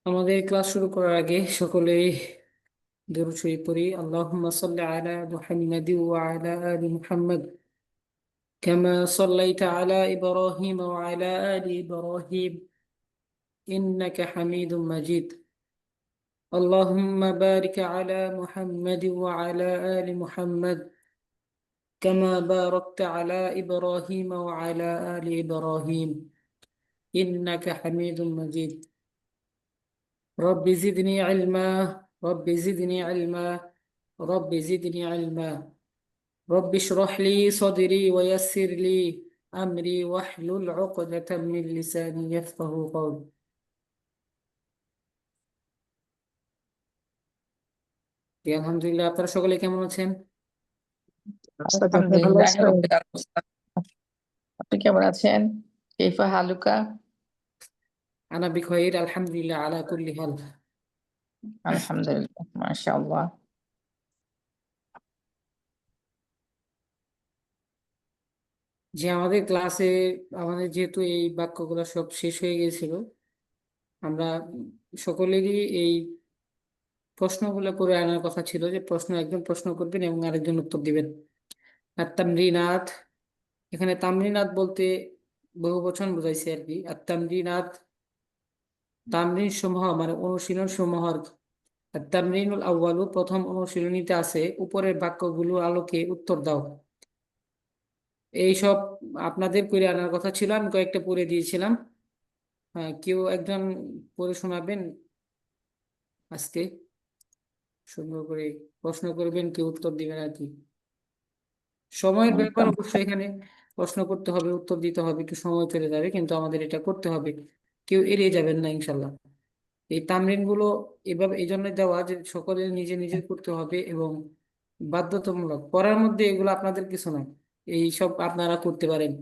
আমাদের ক্লাস শুরু করার আগে সকলেই দরুদ শরীফ পড়ি। আল্লাহুম্মা সাল্লি আলা মুহাম্মাদি ওয়া আলা আলি মুহাম্মাদ কামা সাল্লাইতা আলা ইব্রাহিম ওয়া আলা আলি ইব্রাহিম ইন্নাকা হামিদুম মাজিদ। আল্লাহুম্মা বারিক আলা মুহাম্মাদি ওয়া আলা আলি মুহাম্মাদ কামা বারাকতা আলা ইব্রাহিম ওয়া আলা আলি ইব্রাহিম ইন্নাকা হামিদুম মাজিদ। رب زدني علما رب زدني علما رب زدني علما رب اشرح لي صدري ويسر لي أمري واحلل عقدة من لساني يفقه قولي. আলহামদুলিল্লাহ, আপনারা সকলে কেমন আছেন? ভালো আলহামদুলিল্লাহ আছেন? রাব্বিল আলামিন। আপনি কেমন আছেন? কাইফা হালুকা? আনা বিখয়র আলহামদুলিল্লাহ আলা কুল্লি হাল। আলহামদুলিল্লাহ, মাশাআল্লাহ। যে আমাদের ক্লাসে আমাদের যেহেতু এই বাক্যগুলো সব শেষ হয়ে গিয়েছিল, আমরা সকলেরই এই প্রশ্নগুলো করে আনার কথা ছিল, যে একজন প্রশ্ন করবেন এবং আরেকজন উত্তর দিবেন। আর তামরিনাত, এখানে তামরিনাত বলতে বহু বচন বোঝাইছে আর কি। আর তামরিনাত, তামরিন সমূহ মানে অনুশীলন সমূহ আর কি। আর তামরিনুল আউয়ালু, প্রথম অনুশীলনীতে আছে উপরের বাক্যগুলো আলোকে উত্তর দাও। এইসব আপনাদের করে আনার কথা ছিল, আমি কয়েকটা পড়ে দিয়েছিলাম। হ্যাঁ, কেউ একজন পড়ে শোনাবেন আজকে, সুন্দর করে প্রশ্ন করবেন, কেউ উত্তর দিবেন আর কি। সময়ের ব্যাপার অবশ্যই, এখানে প্রশ্ন করতে হবে, উত্তর দিতে হবে, একটু সময় চলে যাবে, কিন্তু আমাদের এটা করতে হবে, কেউ এড়িয়ে যাবেন না ইনশাল্লাহ। এই তামরিন গুলো এভাবে এই জন্য দেওয়া যে সকলে নিজে নিজে করতে হবে এবং বাধ্যতামূলক। পড়ার মধ্যে এগুলো আপনাদের কিছু নয়, এই সব আপনারা করতে পারেন,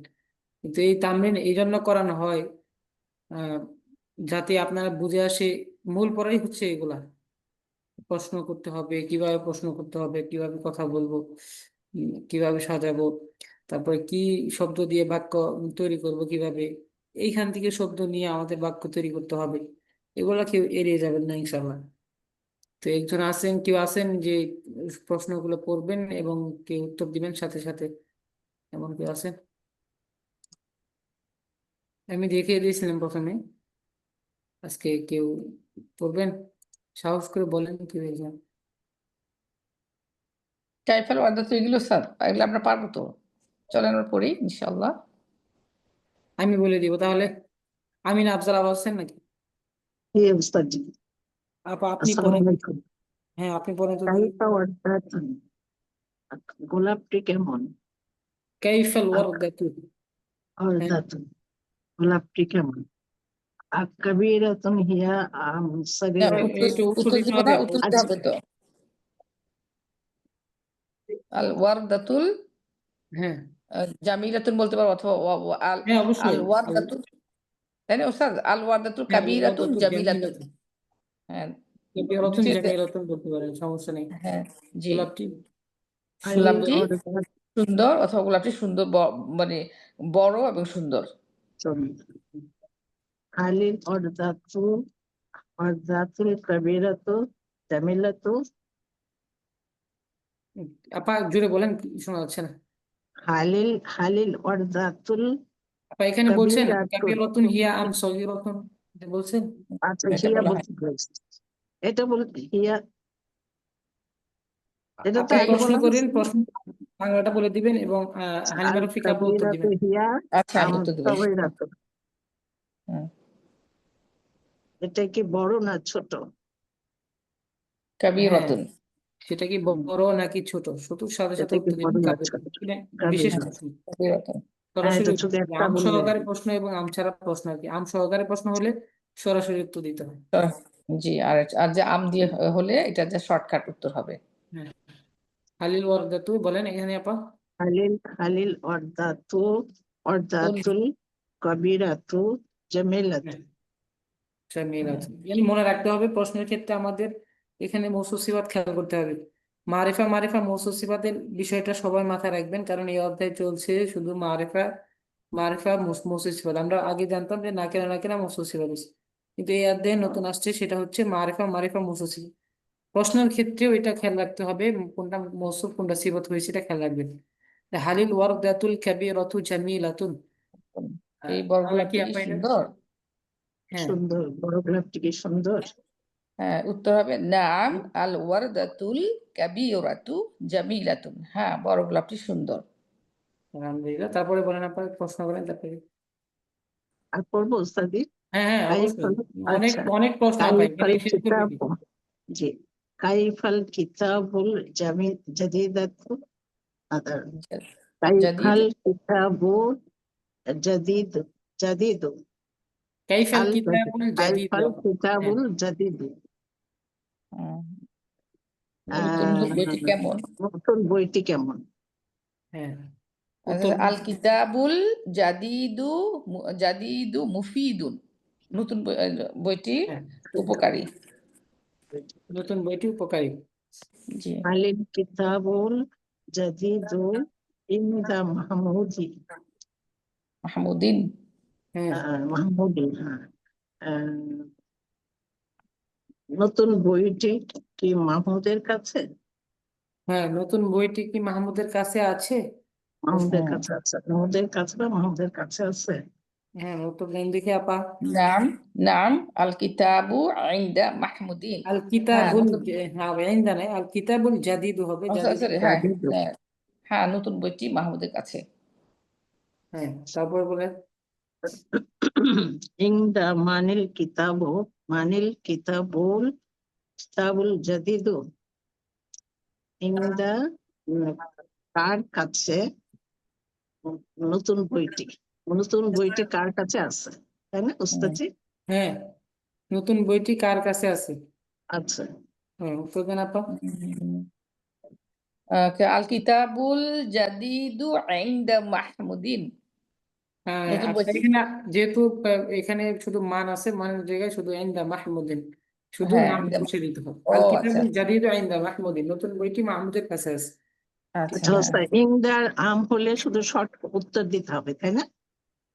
কিন্তু এই তামরিন এই জন্য করানো হয় আহ যাতে আপনারা বুঝে আসে। মূল পড়াই হচ্ছে এগুলা, প্রশ্ন করতে হবে, কিভাবে প্রশ্ন করতে হবে, কিভাবে কথা বলবো, কিভাবে সাজাবো, তারপরে কি শব্দ দিয়ে বাক্য তৈরি করব কিভাবে, এইখান থেকে শব্দ নিয়ে আমাদের বাক্য তৈরি করতে হবে। এগুলা কেউ এড়িয়ে যাবেন না ইনশাল্লাহ। তো কেউ আছেন যে প্রশ্নগুলো পড়বেন এবং কেউ উত্তর দিবেন সাথে সাথে, এমন কেউ আছেন? আমি দেখিয়ে দিয়েছিলাম প্রথমে, আজকে কেউ পড়বেন? সাহস করে বলেন কেউ একজন। কাইফাল ওয়াদাত এগুলো স্যার, এগুলো আমরা পারবো তো। চলেন আমরা পড়ি ইনশাআল্লাহ। আমি বলে দিব তাহলে। আমিন আফজাল আবার আছেন নাকি? জি উস্তাদ জি। আপনি আসসালামু পড়েন। আলাইকুম। হ্যাঁ, আপনি পড়েন তো দেখি। কাইফা ওয়াদাতুন, গোলাপটি কেমন? কাইফাল ওয়ারদাতু। হ্যাঁ, ওয়াদাতুন, গোলাপটি কেমন? আকাবিরাতুন হিয়া আম না, সাগীরাতুন। একটু উত্তর উত্তর দিতে দিব হবে। না, উত্তর দিতে হবে তো। আল ওয়ারদাতুল হ্যাঁ জামিলাতুন বলতে পারবো, অথবা আল হ্যাঁ আল অবশ্যই। ওয়ারদাতুল, তাই না ওস্তাদ? আল ওয়ারদাতুল হ্যাঁ, কাবীরাতুন ওয়ারদাতু জামিলাতুন। জামিলাতুন। হ্যাঁ, কাবীরাতুন দ্বিতীয়তে। জামিলাতুন বলতে পারেন, সমস্যা নেই। হ্যাঁ, জি। গোলাপটি হালিল গোলাপটি ওয়াদাতুন, সুন্দর, অথবা গোলাপটি সুন্দর, মানে বড় এবং সুন্দর। হালিল ওয়াদাতু, ওয়াদাতুল কাবীরাতু জামিলাতু। আপা জুড়ে বলেন, শোনা যাচ্ছে না। হালিল ওয়াদাতুল আপা এখানে বলছেন কাবীরাতু। কাবীরাতুন হিয়া আম সগীরাতুন, এটা বলছেন? আচ্ছা, এটা হিয়া বলা হয়। বলতে বলেছে। এটা বলতে হিয়া, এটা তো আপনি আগে প্রশ্ন বলা করেন, হয়েছে। প্রশ্ন বাংলাটা বলে দিবেন এবং হালিমা আল রফিকা আপা উত্তর কাবীরাতু দিবেন। হিয়া আচ্ছা, আমি আম উত্তর দেবো। সাগীরাতু। হুম। এটা কি বড় না ছোট? হ্যাঁ, কাবীরাতুন। সেটা কি বড় নাকি ছোট? ছোটর সাথে সাথে এটা কি উত্তর বড় দিবেন না কাব্যের ছোট? বিশেষ কাবীরাতু। প্রশ্ন। কাবীরাতুন। সরাসরি এটা উত্তর শুধু দিবেন। একটা আম বললে। সহকারে প্রশ্ন এবং আম ছাড়া প্রশ্ন আর কি। আম সহকারে প্রশ্ন হলে সরাসরি উত্তর দিতে হয়। আহ, জি। আর আর যে আম দিয়ে হলে এটা যে শর্টকাট উত্তর হবে। হ্যাঁ, হালিল ওয়ারদাতু বলেন এখানে আপা। হালিল তুল। ওয়াদাতুল কাবীরাতু জামিলাতু। হ্যাঁ, আচ্ছা, মিল আছে। মানে মনে রাখতে হবে প্রশ্নের ক্ষেত্রে আমাদের এখানে মৌসুফ সিফাত খেয়াল করতে হবে। মারিফা মারিফা মৌসুফ সিফাতের বিষয়টা সবাই মাথায় রাখবেন, কারণ এই অধ্যায় চলছে শুধু মারিফা মারিফা মৌসুফ সিফাত। আমরা আগে জানতাম যে নাকেরা নাকেরা মৌসুফ সিফাত আছে। কিন্তু এই অধ্যায়ে নতুন আসছে, সেটা হচ্ছে মারিফা, মারিফা মুস্তাসিল। প্রশ্নের ক্ষেত্রেও এটা খেয়াল রাখতে হবে, কোনটা মৌসুফ কোনটা সিফত হয়েছে এটা খেয়াল রাখবেন। হালিল ওয়ারদাতুল কাবীরাতু জামিলাতুন। এই তাহলে কি বরগোলাপটি কি আপা এটা? সুন্দর? হ্যাঁ, সুন্দর, বড় গোলাপটি কি সুন্দর। হ্যাঁ, উত্তর হবে নাম আল ওয়ারদাতুল কাবীরাতু জামিলাতুন। হ্যাঁ, বরগোলাপটি সুন্দর। আলহামদুলিল্লাহ। তারপরে বলেন আপা, প্রশ্ন করেন তারপরে। আর পড়বো উস্তাদি? হ্যাঁ হ্যাঁ, অবশ্যই। কাইফাল, অনেক আচ্ছা, অনেক প্রশ্ন আপা, এখানে কাইফাল শেষ করবে কিতাব, কি? জি, কাইফাল কিতাবুল জামি জাদিদাতু, আদার, জাদিদ কাইফাল কিতাবুল জাদিদ, জাদিদু, কাইফাল আল জাদিদ, কিতাবুল জাদীদ কাইফাল আপা। হ্যাঁ, কিতাবুল জাদিদু। উম, নতুন আহ, বইটি কেমন? নতুন বইটি কেমন? হ্যাঁ, আচ্ছা, উত্তর। আল কিতাবুল জাদিদু জাদিদু মুফিদুন। নতুন বইটি হ্যাঁ, উপকারী। নতুন বইটি উপকারী। জি। আলিল কিতাবুল জাদিদু ইনদা মাহমুদি, মাহমুদিন। হ্যাঁ মাহমুদি, হ্যাঁ। আহ, নতুন বইটি কি মাহমুদের কাছে? হ্যাঁ, নতুন বইটি কি মাহমুদের কাছে আছে? মাহমুদের হ্যাঁ, কাছে আছে, মাহমুদের কাছে বা মাহমুদের কাছে আছে। হ্যাঁ, উত্তর দেন দেখি আপা। নাম, নাম আল কিতাবু ইনদা মাহমুদিন। আল হ্যাঁ, কিতাবুল নতুন। হ্যাঁ, ইনদা নাই, আল কিতাবুল জাদিদ হবে, জাদিদ। সরি, হ্যাঁ, জাদিদু, হ্যাঁ, হ্যাঁ, নতুন বইটি মাহমুদের কাছে। হ্যাঁ, তারপরে বলেন। ইনদা মানিল কিতাবু, মানিল কিতাবুল, কিতাবুল জাদিদু ইনদা, কার কাছে নতুন বইটি, নতুন বইটি কার কাছে আছে, তাই না হুম, উস্তাদজি? হ্যাঁ, নতুন বইটি কার কাছে আছে? আচ্ছা, হ্যাঁ, উত্তর দেন আপা। হুম, আল কিতাবুল জাদিদু ইনদা মাহমুদিন। হ্যাঁ, নতুন আচ্ছা, বইটি, এখানে যেহেতু এখানে শুধু মান আছে, মানের জায়গায় শুধু ইনদা মাহমুদিন, শুধু হ্যাঁ, নাম ইনদা বসে দিতে হবে। ও আল আচ্ছা, কিতাবুল আচ্ছা, জাদিদ ইনদা মাহমুদিন, নতুন বইটি মাহমুদের কাছে আছে। আচ্ছা, আচ্ছা হ্যাঁ, উস্তাদ, ইনদার আম হলে শুধু শর্ট উত্তর দিতে হবে, তাই না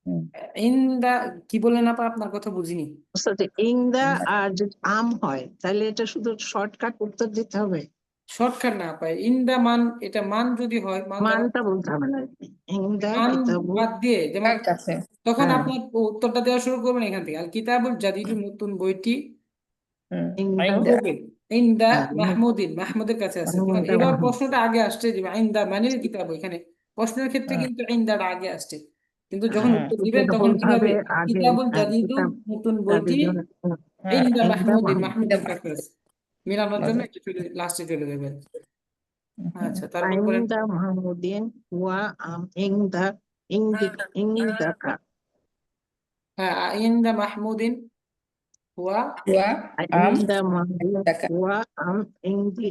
হুম, ইনদা কি বললেন আপা, আপনার কথা বুঝিনি। উস্তাদ? ইনদা আর যদি আম হয় তাহলে এটা শুধু শর্টকাট উত্তর দিতে হবে, শর্টকাট না পাই, ইনদা মান, এটা মান যদি হয়, মান দ্বারা মানটা বলতে হবে না। ইনদা মান কিতাবু, বাদ দিয়ে যেমন, কার কাছে? তখন হ্যাঁ, আপনার উত্তরটা দেওয়া শুরু করবেন এখান থেকে, আল কিতাবুল জাদিদুর নতুন বইটি হুম, কি ইনদা, হবে? ইনদা হ্যাঁ, মাহমুদিন, মাহমুদের কাছে আছে। তখন ইনদা এবার মাহমুদ, প্রশ্নটা আগে আসছে যে ইনদা মানের কিতাব, এখানে প্রশ্নের ক্ষেত্রে হুম, কিন্তু ইনদাটা আগে আসছে, কিন্তু যখন হুম, উত্তর দিবেন উত্তরটা তখন বলতে কি হবে হবে? আগে, কিতাবুল জাদিদু, কিতাব নতুন বইটি জাদিদুল, হ্যাঁ, ইনদা ইনদা মাহমুদিন, মাহমুদ, ইনদা মাহমুদের কাছে আছে। মিলানোর জন্য একটু লাস্টে চলে যাবেন। হুম, আচ্ছা, তারপর বলেন। ইনদা মাহমুদিন ওয়া আম ইনদা, ইনদি, ইনদাকা, হ্যাঁ, ইনদা মাহমুদিন হুয়া ওয়া আম ইনদা মাহমুদিন ইনদাকা, ওয়া আম ইনদি,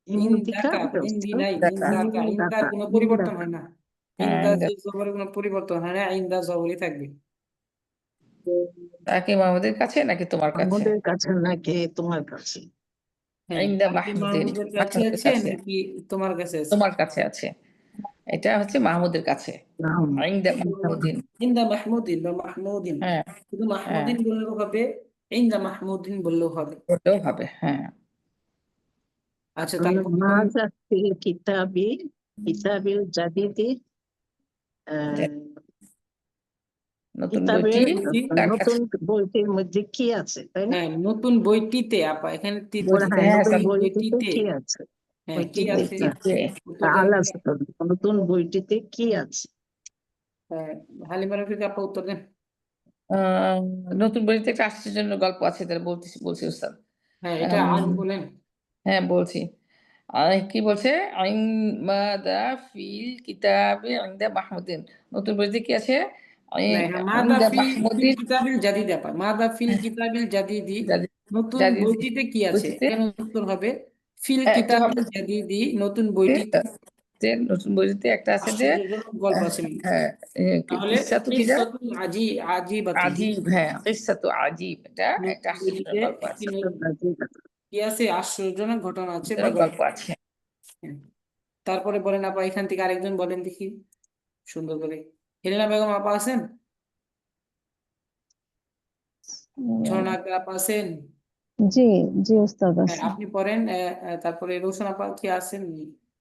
ইনদিকা, ইন্দাকা, এটা ইন্দি উস্তাদ, নাই, ইনদাকা, ইন্দাকা, ইন্দার ইনদাকা, কোনো পরিবর্তন ইনদাকা, হয় না। হ্যাঁ, ইন্দা ইনদাকা। জবরের কোনো পরিবর্তন হয় না, ইন্দা জবরই থাকবে। তাকে মাহমুদের কাছে নাকি তোমার কাছে? আমাদের কাছে নাকি তোমার কাছে? হ্যাঁ, ইনদা কি মাহমুদিন, মাহমুদের কাছে মাহমুদের আছে কাছে, নাকি তোমার কাছে আছে? তোমার কাছে আছে। এটা হচ্ছে মাহমুদের কাছে। নাম, ইনদা মাহমুদিন। ইন্দা মাহমুদিন বা মাহমুদিন, হ্যাঁ, শুধু হ্যাঁ, মাহমুদিন বললেও হবে, ইন্দা মাহমুদিন বললেও হবে। ওটাও হবে, হ্যাঁ। আচ্ছা, তারপর বলেন। মাযা ফিল কিতাবি, কিতাবিল জাদিদি, যে আহ, নতুন বইটি কিতাবের বইটি, কার কাছে? নতুন বইটির মধ্যে কি আছে, তাই না? হ্যাঁ, নতুন বইটিতে আপা, এখানে তি বই- বলছে, হ্যাঁ, হ্যাঁ, নতুন নতুন স্যার, বইটিতে বইটিতে। কি আছে? হ্যাঁ, কি বইটিতে, আছে? হ্যাঁ, বইটিতে উত্তর দেন আল দেখি। আছে তো, নতুন বইটিতে কি আছে? হ্যাঁ, হালিমা রফিক আপা উত্তর দেন। আহ, নতুন বইটিতে একটা আশ্চর্যজনক গল্প আছে, তারা বলছি উস্তাদ। হ্যাঁ, এটা আম, আজ বলেন। হ্যাঁ, বলছি। কি বলছে? আইন মাদা ফিল কিতাবে ইনদা মাহমুদিন। নতুন বইতে কি আছে? না, হ্যাঁ, মাদা ইনদা ফিল ফিল মাহমুদিন। কিতাবিল জাদিদ আপা, মাদা ফিল কিতাবিল জাদিদি, জাদি নতুন জাদি বইটিতে কি আছে? বইটিতে এখানে উত্তর হবে ফিল একটা কিতাবিল হবে জাদিদি, নতুন বইটিতে যে নতুন বইটিতে একটা আছে যে আশ্চর্যজনক গল্প আছে। হ্যাঁ, তাহলে কিসসা তো কিরা কিসসাতুল আজিবাতুন, আজিব, হ্যাঁ, কিসসা তো আজিব, এটা একটা নতুন বইটিতে আশ্চর্যজনক গল্প একটি আছে, কি আছে, আশ্চর্যজনক ঘটনা আছে বা আশ্চর্যজনক গল্প। গল্প আছে। হ্যাঁ। তারপরে বলেন আপা, এখান থেকে আরেকজন বলেন দেখি সুন্দর করে। হেলেনা বেগম আপা আছেন? ঝর্ণা আপা আছেন? জি জি উস্তাদ হ্যাঁ, আছে। আপনি পড়েন। তারপরে রোশন আপা কি আছেন?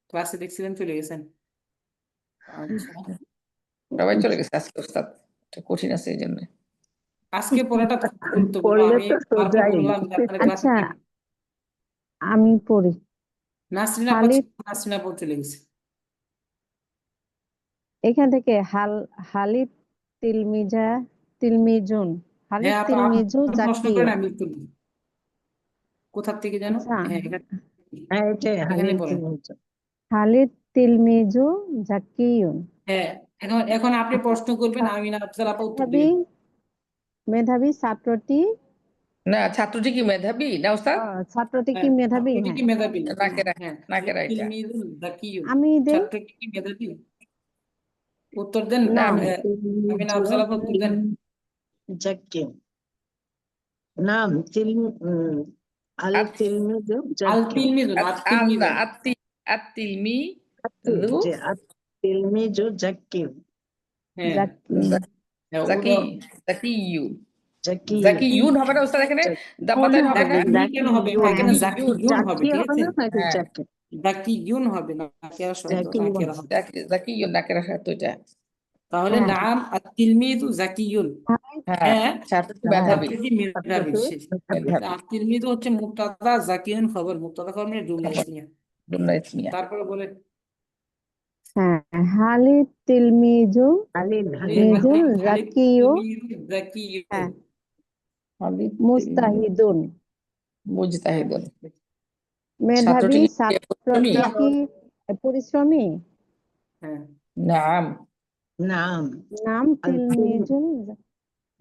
ক্লাসে দেখছিলেন চলে গেছেন। আচ্ছা, সবাই চলে গেছে আজকে ওস্তাদ, এটা কঠিন আছে এই জন্য। আজকে পড়াটা খুব গুরুত্বপূর্ণ। পড়লে আমি তো বারবার সোজাই। বললাম যে আপনার ক্লাসে আচ্ছা আমি পড়ি। নাসরিন আপা খালিদ নাসরিন আপা চলে গেছে। এখান থেকে হালিদ তিলমিজুন হালিদ হ্যাঁ আপা, তিলমিজু আপনি প্রশ্ন জাকিউ। করেন, আমি উত্তর দিই। কোথার থেকে জানো? আচ্ছা হ্যাঁ, হ্যাঁ, এটাই এখানে হালিদ বলেন। হালিদ তিলমিজু জাকিউন। হ্যাঁ, এখন আপনি প্রশ্ন করবেন, আমি না আফজাল আপা উত্তর মেধাবী দিবেন। মেধাবী ছাত্রটি না, ছাত্রটি কি মেধাবী না ওস্তাদ? ছাত্রটি কি হ্যাঁ, মেধাবী? ছাত্রটি কি হ্যাঁ মেধাবী? নাকেরা হ্যাঁ, নাকেরা এটা। তিলমিজুন যাকিয়ুন। আমি দেই। ছাত্রটি কি মেধাবী? উত্তর দেন। নাম আমি না আফজাল আপা উত্তর দেন। জাকিম। নাম আল আত- তিলমিজু আল জাকিম। তিলমিজুন, আত- আল আল না, তিলমিজুন। আত্তিলমি যে আত তিলমিজু জাকিম। হ্যাঁ, জাকিউ। হ্যাঁ, জাকি জাকিয়ু জাকিম। জাকিয়ুন হবে না ওস্তাদ, এখানে দাম্মাতাইন হবে না। জাকিয়ুন কেন হবে? এখানে জাকিয়ুন হবে, ঠিক আছে? নাকি হ্যাঁ, জাকিম? জাকিয়ুন হবে না, নাকেরা শব্দ, জাকিউন। নাকেরা হবে। জাকিয়ুন নাকেরা শব্দ এটা। তাহলে হ্যাঁ নাম আত-তিলমিযু জাকিয়ুন। হ্যাঁ, হ্যাঁ, ছাত্রটি হ্যাঁ মেধাবী। ছাত্রটি মেধাবী। মেধাবী আত-তিলমিযু হচ্ছে মুবতাদা, জাকিয়ুন খবর। মুবতাদা খবর মানে জুমলা খবর, ইসমিয়া। জুমলা ইসমিয়া। তারপরে বলেন হ্যাঁ হালিদ তিলমিজু হালিদ মিজুন খালিদ জাকিউ। তিলমিযু জাকিয়ুন। হ্যাঁ খালিদ মুস্তাহিদুন। হ্যাঁ, মুজতাহিদুন। ছাত্রটি মেধাবী কি পরিশ্রমী? ছাত্রটি কি পরিশ্রমী? হ্যাঁ, নাম নাম নাম তিলমিজুন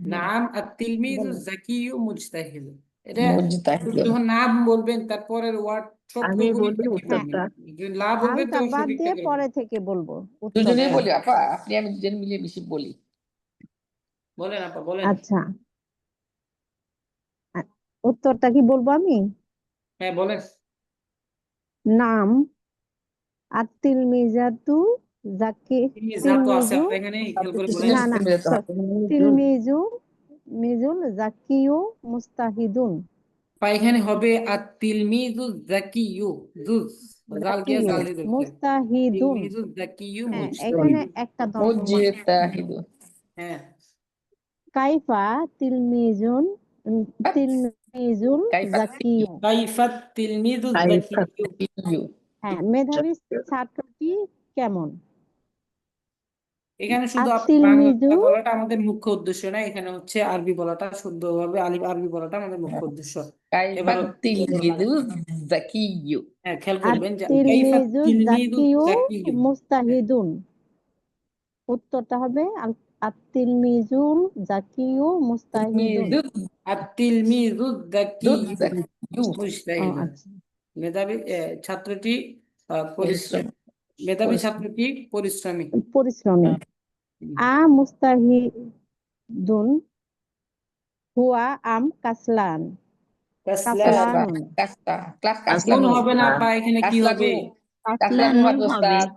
নাম আত-তিলমিযু বলেন। জাকিয়ু মুজতাহিদ। এটা শুধু মুজতাহিদুন। যখন নাম বলবেন, তারপরের ওয়ার্ড আমি শব্দগুলি বলি সঠিক হ্যাঁ করবেন। উত্তরটা। যদি না বলবেন হালটা তখন বাদ সঠিকটা দিয়ে করবেন। পরে থেকে বলবো দুজনেই উত্তরটা। বলি আপা, আপনি আমি দুজন মিলে বেশি বলি। বলেন আপা, বলেন। আচ্ছা উত্তরটা কি বলবো আমি? হ্যাঁ, বলেন। নাম তিলমিজাতু জাকি তিনি জাতো আছে তিলমিজু। আপা, এখানে খেয়াল করে বলেন। না না তিলমিজু মিজুল জাকিউ মুস্তাহিদুন। বা এখানে হবে আত-তিলমিযু জাকিয়ু। জুজ জাল দিয়ে জাকিউ জাল দিয়ে ধরতে হবে। মুস্তাহিদুন। তিলমিযু জাকিয়ু হ্যাঁ এখানে মুজতাহিদ। একটা দ্বন্দ্ব আছে। মুজতাহিদুন। হ্যাঁ, কাইফা তিলমিজুন তিলমিজুল জাকিউ। কাইফাত তিলমিযু কাইফাত জাকিয়ু। হ্যাঁ মেধাবী ছাত্রটি কেমন? এখানে শুধু তিলমিজু বাংলা বলাটা আমাদের মুখ্য উদ্দেশ্য না, এখানে হচ্ছে আরবি বলাটা, শুদ্ধভাবে আরবি বলাটা আমাদের মুখ্য উদ্দেশ্য। এবার কাইফাত তিলমিযু জাকিয়ু। হ্যাঁ, খেয়াল করবেন যে কাইফাত তিলমিজু তিলমিযু জাকিউ জাকিয়ু। মুস্তাহিদুন। উত্তরটা হবে তিলমিজুল জাকিউ মুস্তাহিদুন। তিলমিযু আত-তিলমিযু জাকিয়ু জাকিয়ু মুজতাহিদুন। আচ্ছা মেধাবী ছাত্রটি পরিশ্রম। মেধাবী ছাত্রটি পরিশ্রমী। পরিশ্রমী। মুস্তাহিদুন হুয়া কাসলান। কাসলান। কাসলানুন। ক্লাস নুন কাসলানু। হবে না বা এখানে কি হবে? কাসলানু হবে ওস্তাদ।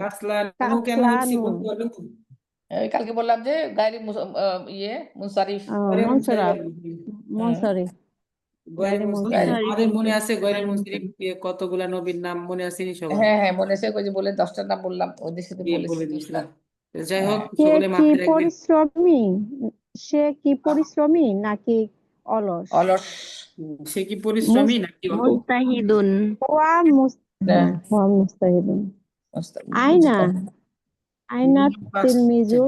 কাসলানু কেন হচ্ছে কাসলানু বলতে পারবেন? এই কালকে বললাম যে গায়রি মুনসারিফ। গয়রে মনসরা মুনসারিফ। মনসরিফ গয়রে গায়রে মুনসারিফ। মুনসারিফ। আমাদের মনে আছে গয়রে মুনসারিফ কতগুলা নবীর নাম মনে আছে নি সবার? হ্যাঁ হ্যাঁ, মনে আছে, ওই যে বলে 10টার নাম বললাম, ওদের সাথে দিয়ে বলেছি বলে তো দিয়েছিলাম। ওস্তাদ। যাই হোক, হ্যাঁ। সে সকলে কি মাথায় রাখবেন। পরিশ্রমী? সে কি পরিশ্রমী নাকি অলস? অলস। সে কি পরিশ্রমী নাকি মুস্তাহিদুন। না, হুয়া মুস্তাহিদুন। আইনা মুজতাহিদ। আইনা তিলমিজু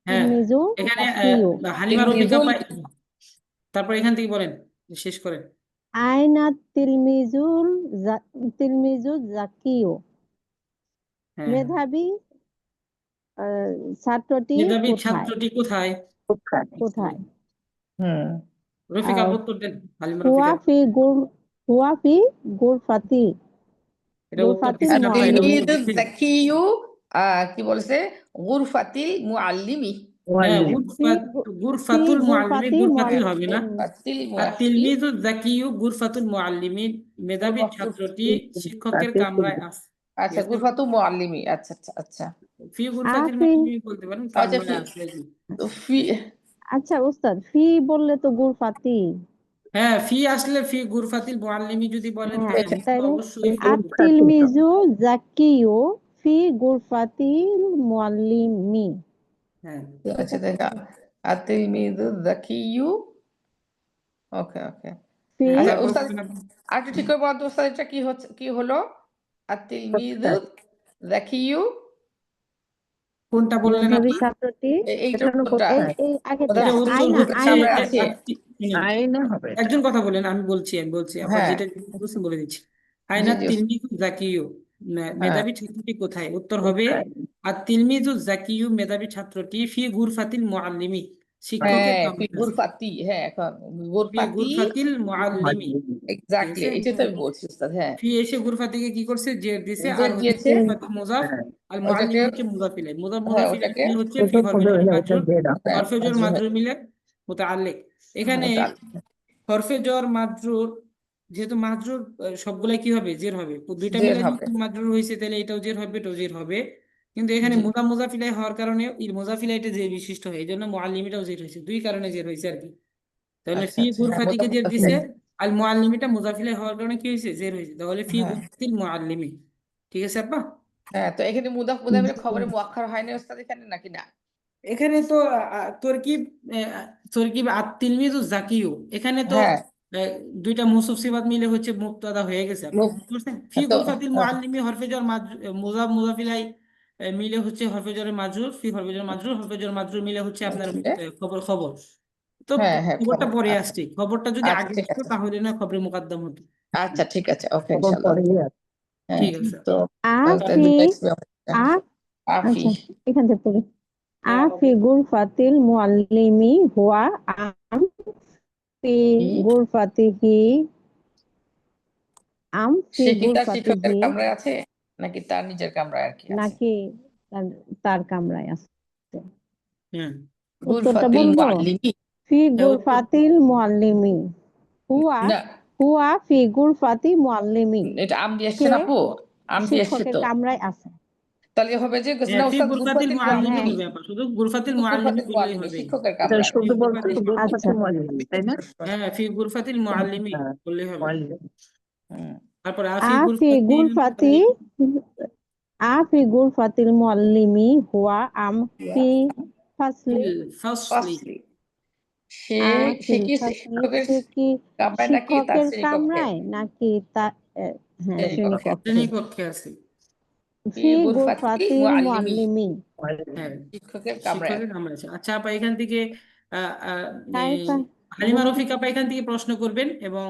হ্যাঁ, তিলমিজু এখানে জাকিউ। হালিমা রফিকা তিলমিজুল। তারপর এখান থেকে বলেন, শেষ করেন। আইনা তিলমিজু জাকিউ। হ্যাঁ, মেধাবী ছাত্রটি মেধাবী কোথায়? ছাত্রটি কোথায়? কোথায়? হুম। রফিকা উত্তর দেন, হালিমা হুয়া রফিকা। ফি গুরফাতি এটা উত্তর গুরফাতিল দিচ্ছি না ভাই, এটা উত্তর তিলমিজু দিচ্ছি। জাকিয়ু কি বলেছে? গুরফাতিল মুআল্লিমি। হ্যাঁ, ফি গুরফাতুল মুআল্লিমি, গুরফাতি গুরফাতিল হবে না। গুরফাতিল আর মুআল্লিমি। তিলমিজু জাকিয়ু গুরফাতুল মুআল্লিমিন। মেধাবী ছাত্রটি শিক্ষকের কামরায় আছে। আচ্ছা, ঠিক আছে? গুরফাতু মুআল্লিমি। আচ্ছা আচ্ছা আচ্ছা। ফি গুরফাতিল আফি মুআল্লিমি বলতে পারেন, আচ্ছা, কামরায় আছে আর কি। ফি আচ্ছা ওস্তাদ, ফি বললে তো গুরফাতি। হ্যাঁ, ফি আসলে ফি গুরফাতিল মুআল্লিমি যদি বলেন হ্যাঁ, তাহলে এটা মুফতি তাইলে অবশ্যই ফি আতিল মিজু জাকিউ ফি গুরফাতিল মুআল্লিমি। হ্যাঁ, আচ্ছা দেখা আতিলমিদু যাকিয়ু। ওকে ওকে। ফি হ্যাঁ, আচ্ছা তারপর উস্তাদ বলবেন আপনি আর একটু ঠিক করে বলতো উস্তাদ, এটা কি হচ্ছে, কি হলো? আতিলমিদু যাকিয়ু, কোনটা বললেন মেধাবী আপনি? ছাত্রটি। এইটার এখানে উত্তরটা এই আগেরটা এটা ওদের উত্তর আয়না হচ্ছে আমরা আয়না। আছি। শুনুন, আইনে হবে এটা। একজন কথা বলেন, আমি বলছি আবার হ্যাঁ যেটা বলছেন বলে দিচ্ছি। জি আয়না জি তিলমিজু জাকিয়ু, হ্যাঁ মেধাবী ছাত্রটি কোথায়? উত্তর হবে কোথায়? আর তিলমিজু জাকিয়ু, মেধাবী ছাত্রটি ফি গুরফাতিল মুআল্লিমি, শিক্ষকের হ্যাঁ কামরায় আছে। গুরফাতি, হ্যাঁ এখন ফি গুরফাতি, গুরফাতিল মুআল্লিমি, ঠিক এক্স্যাক্টলি আছে। এটাই তো আমি বলছি উস্তাদ। হ্যাঁ ফি এসে গুরফাতিকে কি করছে, জের দিছে, আর জেড হচ্ছে দিয়েছে, গুরফাতি মুজাফ, হ্যাঁ, আর ওইটাকে, মুআল্লিম হচ্ছে মুজাফ ইলাইহি। হ্যাঁ মুজাফ ইলাইহি ওটাকে, মিলে হচ্ছে ফি ছোট হরফে পদ জর হলে ওটা মাজরুর, দিয়ে দাও। হ্যাঁ হরফে জর মাজরুর মিলে মুতাআল্লিক। এখানে হরফে জর মাজরুর, যেহেতু মাজরুর সবগুলাই কি হবে, জের হবে। তো দুইটা জেড মিলে হবে। যেহেতু মাজরুর হয়েছে, তাহলে এটাও জের হবে, এটাও জের হবে। কিন্তু এখানে জি মুজাফ ইলাইহি হওয়ার কারণে মুজাফ ইলাইহিটা জের বিশিষ্ট হয়, এই জন্য মুআল্লিমিটাও জের হয়েছে। দুই কারণে জের হয়েছে আর কি। তাহলে আচ্ছা ফি আচ্ছা, হ্যাঁ গুরফাতিকে জের মোতাফাক্কির। দিছে, আর মুআল্লিমিটা মুজাফ ইলাইহি হওয়ার কারণে কি হয়েছে, জের হয়েছে। তাহলে ফি হ্যাঁ গুরফাতিল মুআল্লিমি, ঠিক আছে আপা? হ্যাঁ, তো এখানে মুদাফ মুদাফের খবরে মুআক্খার হয় না উস্তাদ এখানে নাকি না? এখানে তো তরকিব, তরকিব তিলমিজু জাকিউ, এখানে তো হ্যাঁ আহ, দুইটা মৌসুফ সিফাত মিলে হচ্ছে মুবতাদা হয়ে গেছে, আপনি মুফ- বুঝতে পারছেন? ফি তো গুরফাতিল মুআল্লিমি হরফে জর মুজাফ মুজাফিলাই মিলে হচ্ছে হরফে জরের মাজরুর, ফি হরফে জর মাজরুর, হরফে জর মাজরুর মিলে হচ্ছে আপনার খবর খবর। তো হ্যাঁ হ্যাঁ খবরটা খবর, পরে আচ্ছা আসছে, খবরটা যদি আচ্ছা আগে ঠিক আসতো আছে, তাহলে না খবরে মুকাদ্দাম হতো। আচ্ছা ঠিক আছে, ওকে খবর ইনশাল্লাহ। পরে আছে। হ্যাঁ ঠিক আছে। তো আফি নেক্সট আ আফি। আচ্ছা, এখান থেকে পড়ি। হ্যাঁ আপা আফি গুরফাতিল মুআল্লিমি হুয়া আম ফি গুরফাতিহি আম ফি সে কি তার শিক্ষকের গুরফাতিহি কামরায় আছে নাকি তার নিজের কামরায় আর কি আছে? নাকি তার তার কামরায় আছে? হ্যাঁ, উত্তরটা গুরফাতিল বলবো। মুআল্লিমি। ফি হ্যাঁ উত্তর। গুরফাতিল মুআল্লিমি হুয়া না হুয়া ফি গুরফাতি মুআল্লিমি, এটা আম দিয়ে সে এসছেন আপু, আম দিয়ে এসছে শিক্ষকের তো, কামরায় আছে। তাহলে হবে যে হ্যাঁ, না ফি উস্তাদ গুরফাতিল গুরফাতিল মুআল্লিমি হ্যাঁ মুআল্লিমি, বলবে আপা, শুধু গুরফাতিল শুধু মুআল্লিমি গুরফাতিল বললেই মুআল্লিমি হবে। শিক্ষকের এটা কামরায়। ফি শুধু বলতে গুরফাতিল, শুধু আচ্ছা তাই না? হ্যাঁ ফি গুরফাতিল মুআল্লিমি হ্যাঁ, বললেই হবে। মুআল্লিম। হুম। তারপরে আফি আফি গুরফাতিল গুরফাতি আফি গুরফাতিল মুআল্লিমি হুয়া আম ফি ফাসলি ফাসলি, ফাসলি, সে সে আফিল কি ফাসলি, শিক্ষকের সে কি কামরায় নাকি তার শিক্ষকের শ্রেণীকক্ষে? কামরায় নাকি তা হ্যাঁ শ্রেণীকক্ষে। শ্রেণীকক্ষে। শ্রেণীকক্ষে আছে। ফি ফি গুরফাতি গুরফাতিল মুআল্লিমি, মুআল্লিমি মুআল্লিম। হ্যাঁ, শিক্ষকের কামরায় শিক্ষকের আছে। নাম আছে। আচ্ছা আপা, এখান থেকে আহ, আহ, কাইফা হালিমা বলুন। রফিক আপা এখান থেকে প্রশ্ন করবেন, এবং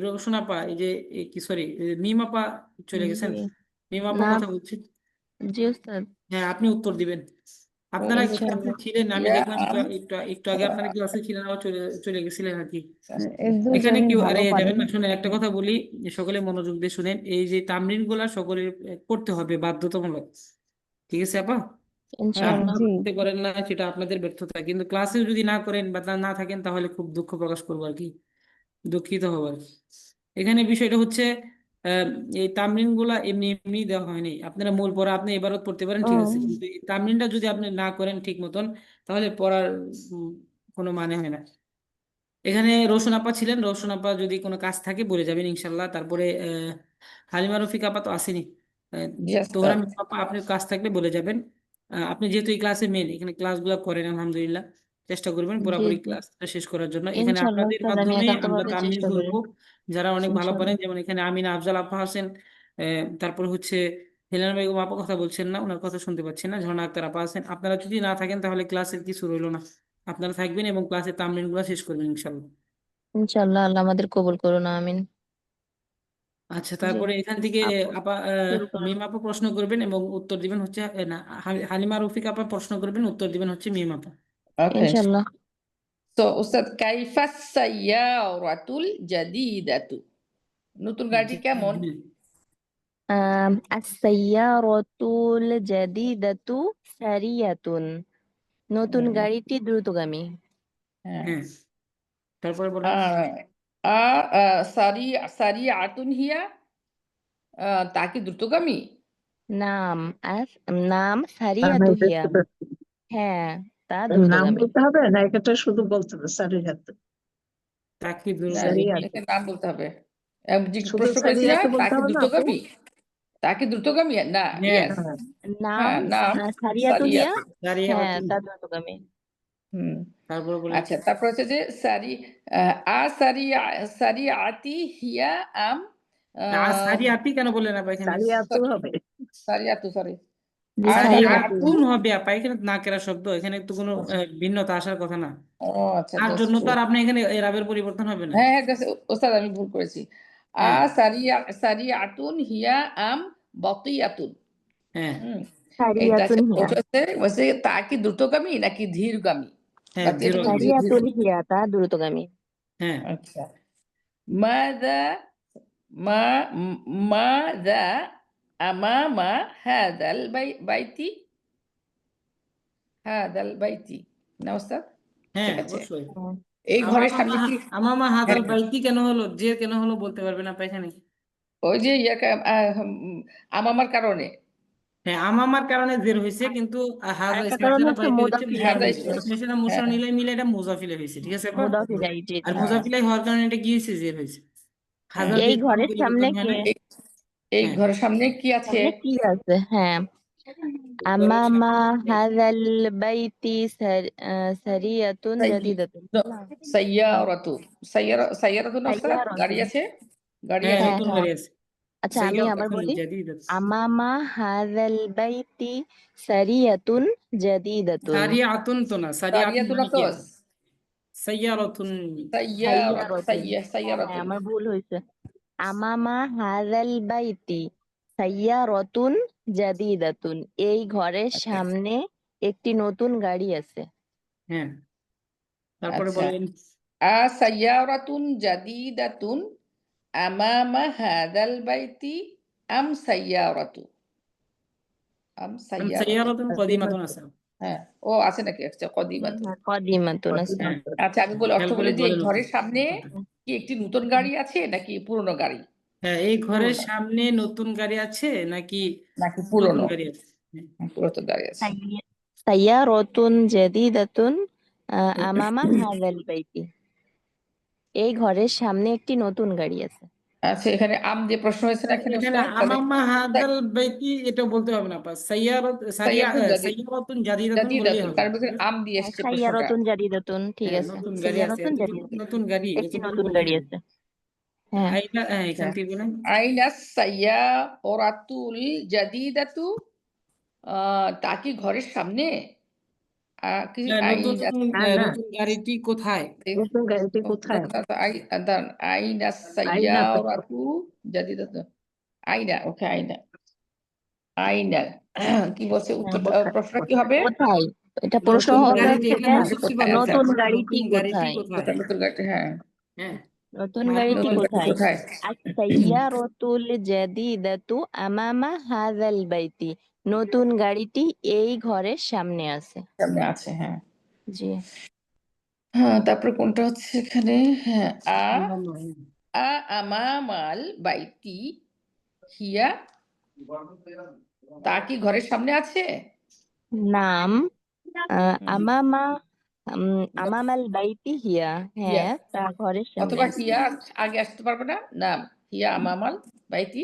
রোশন আপা, এই যে কি সরি, মিম আপা চলে গেছেন, জি মিম আপা না, কথা বলছি। জি ওস্তাদ, হ্যাঁ, আপনি উত্তর দিবেন। আপনারা ক্লাসে ইনশাআল্লাহ। ছিলেন, আমি ইয়া দেখলাম একটু আম একটু একটু আগে আপনারা ক্লাসে ছিলেন, আবার চলে চলে গেছিলেন আর কি। এক এখানে দুজনই কেউ ভালো আরে যাবেন পারেন। না, শুনেন একটা কথা বলি, সকলে মনোযোগ দিয়ে শুনেন। এই যে তামরিন গুলা সকলের করতে হবে বাধ্যতামূলক, ঠিক আছে আপা? হ্যাঁ, ইনশাআল্লাহ। আপনারা জি করতে পারেন না সেটা আপনাদের ব্যর্থতা, কিন্তু ক্লাসে যদি না করেন বা না থাকেন তাহলে খুব দুঃখ প্রকাশ করবো আর কি, দুঃখিত হব আর কি। এখানে বিষয়টা হচ্ছে আহ, এই তামরিন গুলা এমনি এমনি দেওয়া হয়নি। আপনারা মূল পড়া আপনি এবারও পড়তে পারেন, ঠিক আছে, ও কিন্তু এই তামরিনটা যদি আপনি না করেন ঠিক মতন, তাহলে পড়ার উম, কোনো মানে হয় না। এখানে রোশন আপা ছিলেন, রোশন আপা যদি কোনো কাজ থাকে বলে যাবেন ইনশাল্লাহ। তারপরে হালিমা রফিক আপা তো আসেনি। আহ, জি তোহরা ওস্তাদ। মিম আপা, আপনার কাজ থাকলে বলে যাবেন। আপনি যেহেতু এই ক্লাসে মেন, এখানে ক্লাসগুলো করেন আলহামদুলিল্লাহ, চেষ্টা করবেন জি পুরোপুরি জি ক্লাসটা শেষ করার জন্য। এখানে ইনশাআল্লাহ আপনাদের ওস্তাদ, আমি মাধ্যমে আমরা একান্তভাবে তামিল চেষ্টা করব। ধরবো, যারা অনেক ভালো পারেন, ইনশাআল্লাহ। যেমন এখানে আমিনা আফজাল আপা আছেন। তারপর হচ্ছে হেলেনা বেগম আপা, কথা বলছেন না, ওনার কথা শুনতে পাচ্ছেন না। ঝর্ণা আক্তার আপা আছেন। আপনারা যদি না থাকেন তাহলে ক্লাসের কিছু রইলো না। আপনারা থাকবেন এবং ক্লাসের তামরিন গুলো শেষ করবেন ইনশাল্লাহ। ইনশাআল্লাহ, আল্লাহ আমাদের কবুল করুন, আমিন। আচ্ছা, জি তারপরে এখান থেকে আপু আপা শুরু করুন। মিম আপা প্রশ্ন করবেন এবং উত্তর দিবেন হচ্ছে না, হালিমা রফিক আপা প্রশ্ন করবেন, উত্তর দিবেন হচ্ছে মিম আপা। ওকে, ইনশাআল্লাহ। তো উস্তাদ কাইফাস সাইয়ারাতুল জাদিদাতু, নতুন গাড়ি জি, কেমন? হ্যাঁ, আস-সাইয়ারাতুল জাদিদাতু সারিয়াতুন, নতুন হুম, গাড়িটি দ্রুতগামী। হ্যাঁ। হ্যাঁ, তারপরে বলেন। আহ, সারি সারি আতুন হিয়া, তা কি দ্রুতগামী? নাম আস নাম আমি সারিয়াতু হিয়া। দেখতে পাচ্ছি। হ্যাঁ, তা এর নাম দ্রুতগামী। বলতে হবে না, এটা শুধু বলতে হবে সারিয়াত। তাকে না, সারিয়াত এটাকে নাম বলতে হবে। যে শুধু প্রশ্ন করেছি না, সারিয়াত বলতে তাকে হবে না আপু? দ্রুতগামী, তাকে দ্রুতগামী না, হ্যাঁ ইয়েস, হ্যাঁ, নাম হ্যাঁ, নাম সারিয়াতু হিয়া, সারিয়াতু। হ্যাঁ সারিয়াতুন। তা দ্রুতগামী। হুম, তারপর বলেন আচ্ছা, তারপর হচ্ছে যে সারিয়াতি হিয়া আম সারিয়াতি কেন বললেন আপা এখানে? সারিয়াতু হবে। সারিয়াতু, সরি, জি সারিয়াতু। সারিয়াতুন হবে আপা, এখানে নাকেরা শব্দ, এখানে তো কোনো ভিন্নতা আসার কথা না। ও আচ্ছা, তার that's জন্য তো true. আর আপনি এখানে এরাবের পরিবর্তন হবে না। হ্যাঁ হ্যাঁ, ওস্তাদ আমি ভুল করেছি। হ্যাঁ সারিয়াতুন হিয়া আম বাতিয়াতুন। হ্যাঁ এটা সারিয়াতুন হিয়া, বলছে তা কি দ্রুতগামী নাকি ধীরগামী? হ্যাঁ বাতিয়াতুন কি সারিয়াতুন হিয়া তা দ্রুতগামী। হ্যাঁ আচ্ছা, মাযা মা মাযা আমামা বাইতি বাইতি, না ওস্তাদ? হ্যাঁ ঠিক আছে, অবশ্যই। এই ঘরের সামনে আমামা কি? আমামা হাদাল হ্যাঁ, বাইতি কেন হলো, যে কেন হলো বলতে পারবেন আপা এখানে? ওই যে আমামার কারণে। হ্যাঁ আমামার কারণে জের হয়েছে, কিন্তু হাজা আরেকটা কারণ ইসনাফেরা হচ্ছে বাইতি হচ্ছে মুদাফ হ্যাঁ, ইলাইহি মুসাফির, হয়েছে, ইসনাফেরা হ্যাঁ, মুসানিলাই মিলে এটা মুজাফিলে হয়েছে, ঠিক আছে আপা? মুদাফ ইলাইহি জি আর জি। মুজাফিলাই হওয়ার কারণে এটা কি হয়েছে, জের হয়েছে। হাজার এই দিয়ে কোনো ঘরের সামনে পরিবর্তন হয় কে? না। এই হ্যাঁ ঘরের সামনে কি আছে? সামনে কি আছে? হ্যাঁ, ঘরের আমামা সামনে হাযাল বাইতি সারিয়াতুন জাদিদাতুন। সাইয়ারাতু, সাইয়ারাতু না ওস্তাদ? গাড়ি সাইয়ারাতুন, আছে, গাড়ি হ্যাঁ আছে। হ্যাঁ নতুন হ্যাঁ। গাড়ি আছে। আচ্ছা আমি আবার সাইয়ারাতুন বলি, জাদিদাত। আমামা হাযাল বাইতি সারিয়াতুন জাদিদাতুন। সারিয়াতুন তো না, সারিয়াতুন সারিয়াতু না মানে তো, কি আছে? সাইয়ারাতুন। সাইয়ারাতুন, হ্যাঁ হ্যাঁ সাইয়ারাতুন। আমার ভুল হয়েছে। আমামা হাযাল বাইতি সাইয়ারাতুন জাদিদাতুন। এই ঘরের আচ্ছা সামনে একটি নতুন গাড়ি আছে। হ্যাঁ তারপরে আচ্ছা, বলেন। সাইয়ারাতুন জাদিদাতুন আমামা হাদাল বাইতি আম সাইয়ারাতু, আম সাইয়ারাতু। সাইয়ারাতুন কদিমাতুন আছে। হ্যাঁ, ও আছে নাকি? আচ্ছা, কদিমাতুন। হ্যাঁ কদিমাতুন আছে। হ্যাঁ আচ্ছা, আমি বলে অর্থ খেয়াল করে বলে দিই, এই বলেন ঘরের উত্তর। সামনে কি একটি নতুন গাড়ি আছে নাকি পুরনো গাড়ি? হ্যাঁ এই ঘরের পুরনো। সামনে নতুন গাড়ি আছে নাকি নাকি পুরাতন পুরনো? গাড়ি আছে? হ্যাঁ। পুরাতন গাড়ি আছে। সাইয়ারাতুন জাদিদাতুন আমামা হাযাল বাইতি। এই ঘরের সামনে একটি নতুন গাড়ি আছে। আচ্ছা, এখানে আম দিয়ে প্রশ্ন হয়েছে না এখানে এখানে ওস্তাদ? তাহলে আমাম্মা হাদাল বাইতি এটা বলতে হবে না, পাস সাইয়াতুন সাইয়ারাতুন জাদিদাতুন বললেই জাদিদাতুন, হবে। তার ভিতরে ঠিক আছে? আম দিয়ে হ্যাঁ, এসছে প্রশ্নটা। সাইয়ারাতুন জাদিদাতুন ঠিক হ্যাঁ আছে। নতুন গাড়ি আছে, সাইয়ারাতুন এতটুকু জাদিদাতুন নতুন গাড়ি একটি এতটুকু নতুন বললেই গাড়ি হবে। আছে। হ্যাঁ, আইনা হ্যাঁ আচ্ছা, এখান থেকে বলেন। আইনা সাইয়ারাতুল জাদিদাতু, তা কি ঘরের সামনে? কি নতুন আইনা, না না, নতুন গাড়িটি কোথায়? নতুন গাড়িটি কোথায়? আইনা আইনা তো। সাইয়ারাতু জাদিদাতু, আইনা, ওকে, আইনা, আইনা। কি বলছে হ্যাঁ, উত্তর, প্রশ্ন কি হবে? কোথায়? এটা প্রশ্ন নতুন হবে গাড়িটি হচ্ছে এখানে যে মুসিবসি কোথায়? বানান, আচ্ছা, নতুন নতুন গাড়িটি গাড়িটি কোথায়? কোথায়? কোথায় নতুন গাড়ি? হ্যাঁ, হ্যাঁ নতুন মাত্র গাড়িটি নতুন গাড়ি কোথায়? কোথায়? আস-সাইয়ারাতুল জাদিদাতু আমামা হাযাল বাইতি। নতুন গাড়িটি এই ঘরের সামনে আছে। সামনে আছে, হ্যাঁ। জি। হ্যাঁ, তারপরে কোনটা হচ্ছে এখানে? হ্যাঁ, আমাম্মা, আমামাল বাইতি হিয়া, তা কি ঘরের সামনে আছে? নাম হুম, আমামা আমামাল বাইতি হিয়া, হিয়া, হ্যাঁ তা ঘরের সামনে অথবা আছে। হিয়া আগে আসতে পারবে না? নাম হিয়া আমামাল বাইতি,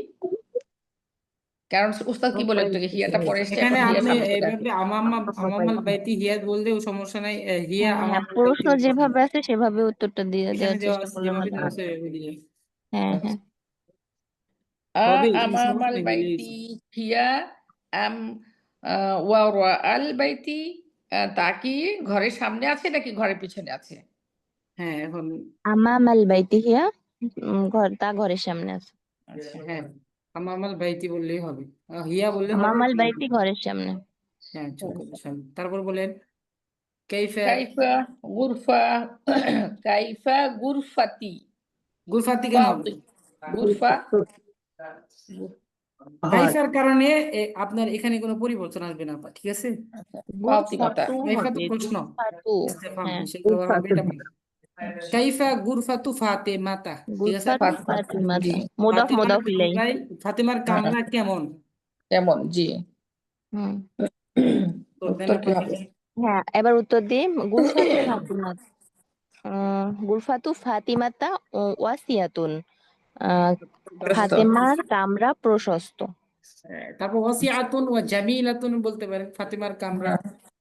কারণ উস্তাদ কি বলে একটু আগে, হিয়াটা পরে এসছে, এখানে এখন হিয়া আপনি সামনে চলে আসে। এইভাবে আমামাল বাইতি হিয়া বললেও সমস্যা নাই। হিয়া হ্যাঁ হ্যাঁ, আমামাল বাইতি প্রশ্ন বলতে হবে। যেভাবে আছে সেভাবে উত্তরটা দিয়ে এখানে দেওয়ার দেওয়া চেষ্টা আছে করলে যেভাবে ভালো দেওয়া হয়। আছে এভাবে দিলে হ্যাঁ আচ্ছা, হ্যাঁ। হবে, কোনো সমস্যা আমামাল নেই, হইলেই বাইতি হিয়া আম ওয়া আল বাইতি, তা কি ঘরের সামনে আছে নাকি ঘরের পিছনে আছে? হ্যাঁ এখন আমামাল বাইতি হিয়া, তা ঘরের সামনে আছে। আচ্ছা, হ্যাঁ আমামাল বাইতি বললেই হবে, হিয়া বললে হবে। আমামাল বাইতি ঘরের সামনে। হ্যাঁ চুপ করে তারপর বলেন। কাইফা কাইফা গুরফা, কাইফা গুরফাতি গুলফাতি কেন হবে? ফাতি, গুরফা, হয়। কাইফার কারণে আপনার এখানে কোনো পরিবর্তন আসবে না আপা, ঠিক আছে? ফাতিমাতা, গুরফাতু কাইফা তো হবে, প্রশ্ন, গুরফাতু। ইস্তেফাম হ্যাঁ, বিশেষ ব্যবহার হবে এটা বলেন। কাইফা গুরফাতু ফাতেমাতা, ঠিক আছে আপা? গুরফাতু জি, ফাতিমাতা মুদাফ ফাতেমার মুদাফ ইলাইহি। কামরায়, ফাতেমার হ্যাঁ, কামরা কেমন? কেমন, জি। হুম। তো দেন উত্তর কি আপা। হবে? হ্যাঁ, এবার উত্তর দিই। গুরফাতু ফাতিমা গুরফাতু ফাতিমাতা ওয়াসিয়াতুন। প্রশস্ত। ফাতেমার কামরা প্রশস্ত। তারপর ওয়াসিআতুন ওয়া জামিলাতুন বলতে পারেন, ফাতিমার কামরা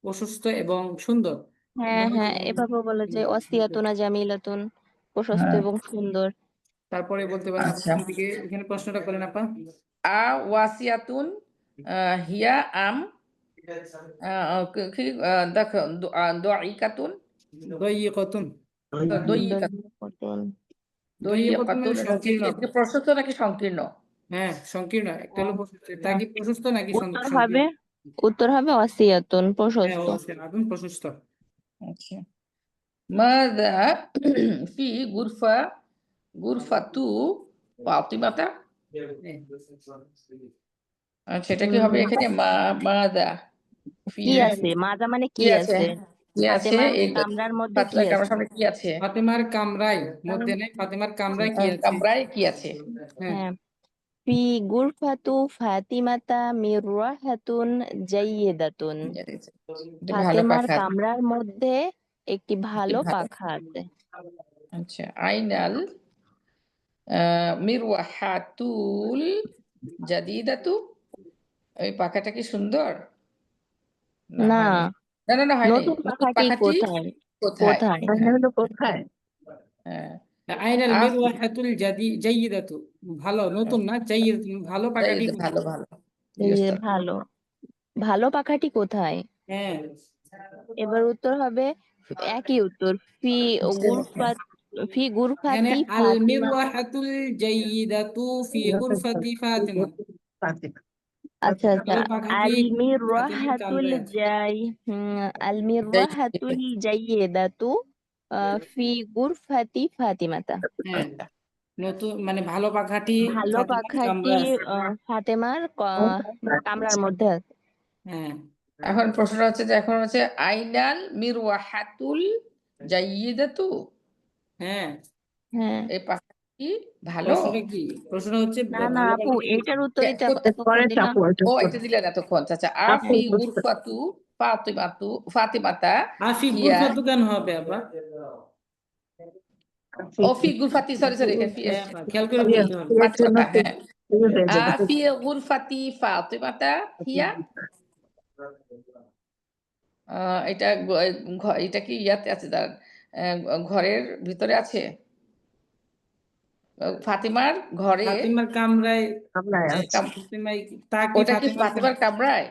প্রশস্ত এবং সুন্দর। হ্যাঁ হ্যাঁ, এভাবেও বলা যায় ওয়াসিয়াতুনা জামিলাতুন, প্রশস্ত হ্যাঁ, এবং সুন্দর। তারপরে বলতে পারেন আপনি আচ্ছা। এদিকে এখানে প্রশ্নটা করেন আপা। ওয়াসিয়াতুন হিয়া আম কি দেখো দইকাতুন দয়িকাতুন। দইকাতুন দৈনিকতুন। দয়িকাতুন মানে সংকীর্ণ। এটা কি প্রশস্ত নাকি সংকীর্ণ? হ্যাঁ, সংকীর্ণ। একটা হলো প্রশস্ত, তা কি প্রশস্ত নাকি উত্তর হবে সংকীর্ণ? উত্তর হবে ওয়াসিয়াতুন, হ্যাঁ, প্রশস্ত। ওয়াসিআতুন প্রশস্ত। আচ্ছা। মাযা ফি গুরফাতু ফাতিমাতা। আচ্ছা, এটা কি হবে উম, এখানে মাযা ফি কি আছে? মাজা মানে কি কি আছে? আছে? কি আছে ফাতেমার এই কামরার মধ্যে কি ফাতিমার কামরার আছে? সামনে কি আছে? ফাতেমার কামরায় মধ্যে নেই, ফাতেমার কামরায় কি আছে? কামরায় কি আছে? হ্যাঁ, হ্যাঁ, ফি গুরফাতু ফাতিমাতা মিরওয়াহাতুন জাইয়্যিদাতুন। এটা ভালো ফাতেমার পাখা। কামরার মধ্যে একটি ভালো ভালো। পাখা আছে। আচ্ছা, আইনাল মিরওয়াহাতুল জাদিদাতু। ওই পাখাটা কি সুন্দর? না, না, হয়নি। না না না, হয় নাই। নতুন নতুন পাখাটি পাখাটি কোথায়? কোথায়? কোথায়? হ্যাঁ, হলো কোথায়? হ্যাঁ। আইনাল আফ মিরওয়াহাতুল জাইয়্যিদাতু, ভালো, নতুন না, জাইয়্যিদাতু, ভালো পাকাটি জাইদ, ভালো কোথায়? ভালো। এই যে গৃহস্থ। ভালো ভালো পাখাটি কোথায়? হ্যাঁ, এবার উত্তর হবে একই উত্তর, ফি গুরফাত ফি এখানে গুরফাতি আল ফাতিমা। মিরওয়াহাতুল জাইয়্যিদাতু ফি গুরফাতি ফাতিমা। ফাতিমা। আচ্ছা আচ্ছা, ভালো পাখাটি আলমির ফাতিমার রাহাতুল কামরায় আছে। জাই আলমির জাইদ। রাহাতুল জাইয়েদাতু ফি গুরফাতি ফাতিমাতা। হ্যাঁ, নতুন মানে ভালো পাখাটি ভালো ফাতিমার পাখাটি কামরায় আছে। ফাতেমার কামরার মধ্যে আছে। হ্যাঁ, এখন প্রশ্নটা হচ্ছে যে এখন হচ্ছে আইনাল মিরওয়াহাতুল জাইয়িদাতু। হ্যাঁ, হ্যাঁ, এই পাখাটি ভালো। প্রশ্নটা কি? প্রশ্নটা হচ্ছে না না ভালো আপু, পাখাটি এইটার উত্তর দিতে এতক্ষণ পরে দিলাম। চাপো এটা ও, পরে। এটা দিলেন এতক্ষণ। আচ্ছা, আপু আফি বুঝতে গুরফাতু ফাতিমাতা আফি হিয়া। গুরফাতু কেন হবে আবার? আপনি ও, ফি গুরফাতি, সরি সরি, এখানে ফি হ্যাঁ, এসছে। খেয়াল করে ইয়ে, বলতে হবে। এর জন্য ফাতিমাতা, হ্যাঁ। হয়ে যাবে। আফি গুরফাতি ফাতিমাতা হিয়া। এটা এটা কি ইয়াতে আছে? দাঁড়ান, ঘরের ভিতরে আছে। ফাতিমার ঘরে। ফাতিমার কামরায়, আপনার আছে। ফাতিমায়, তা কি ওটা কি ফাতিমার ফাতিমার কামরায়?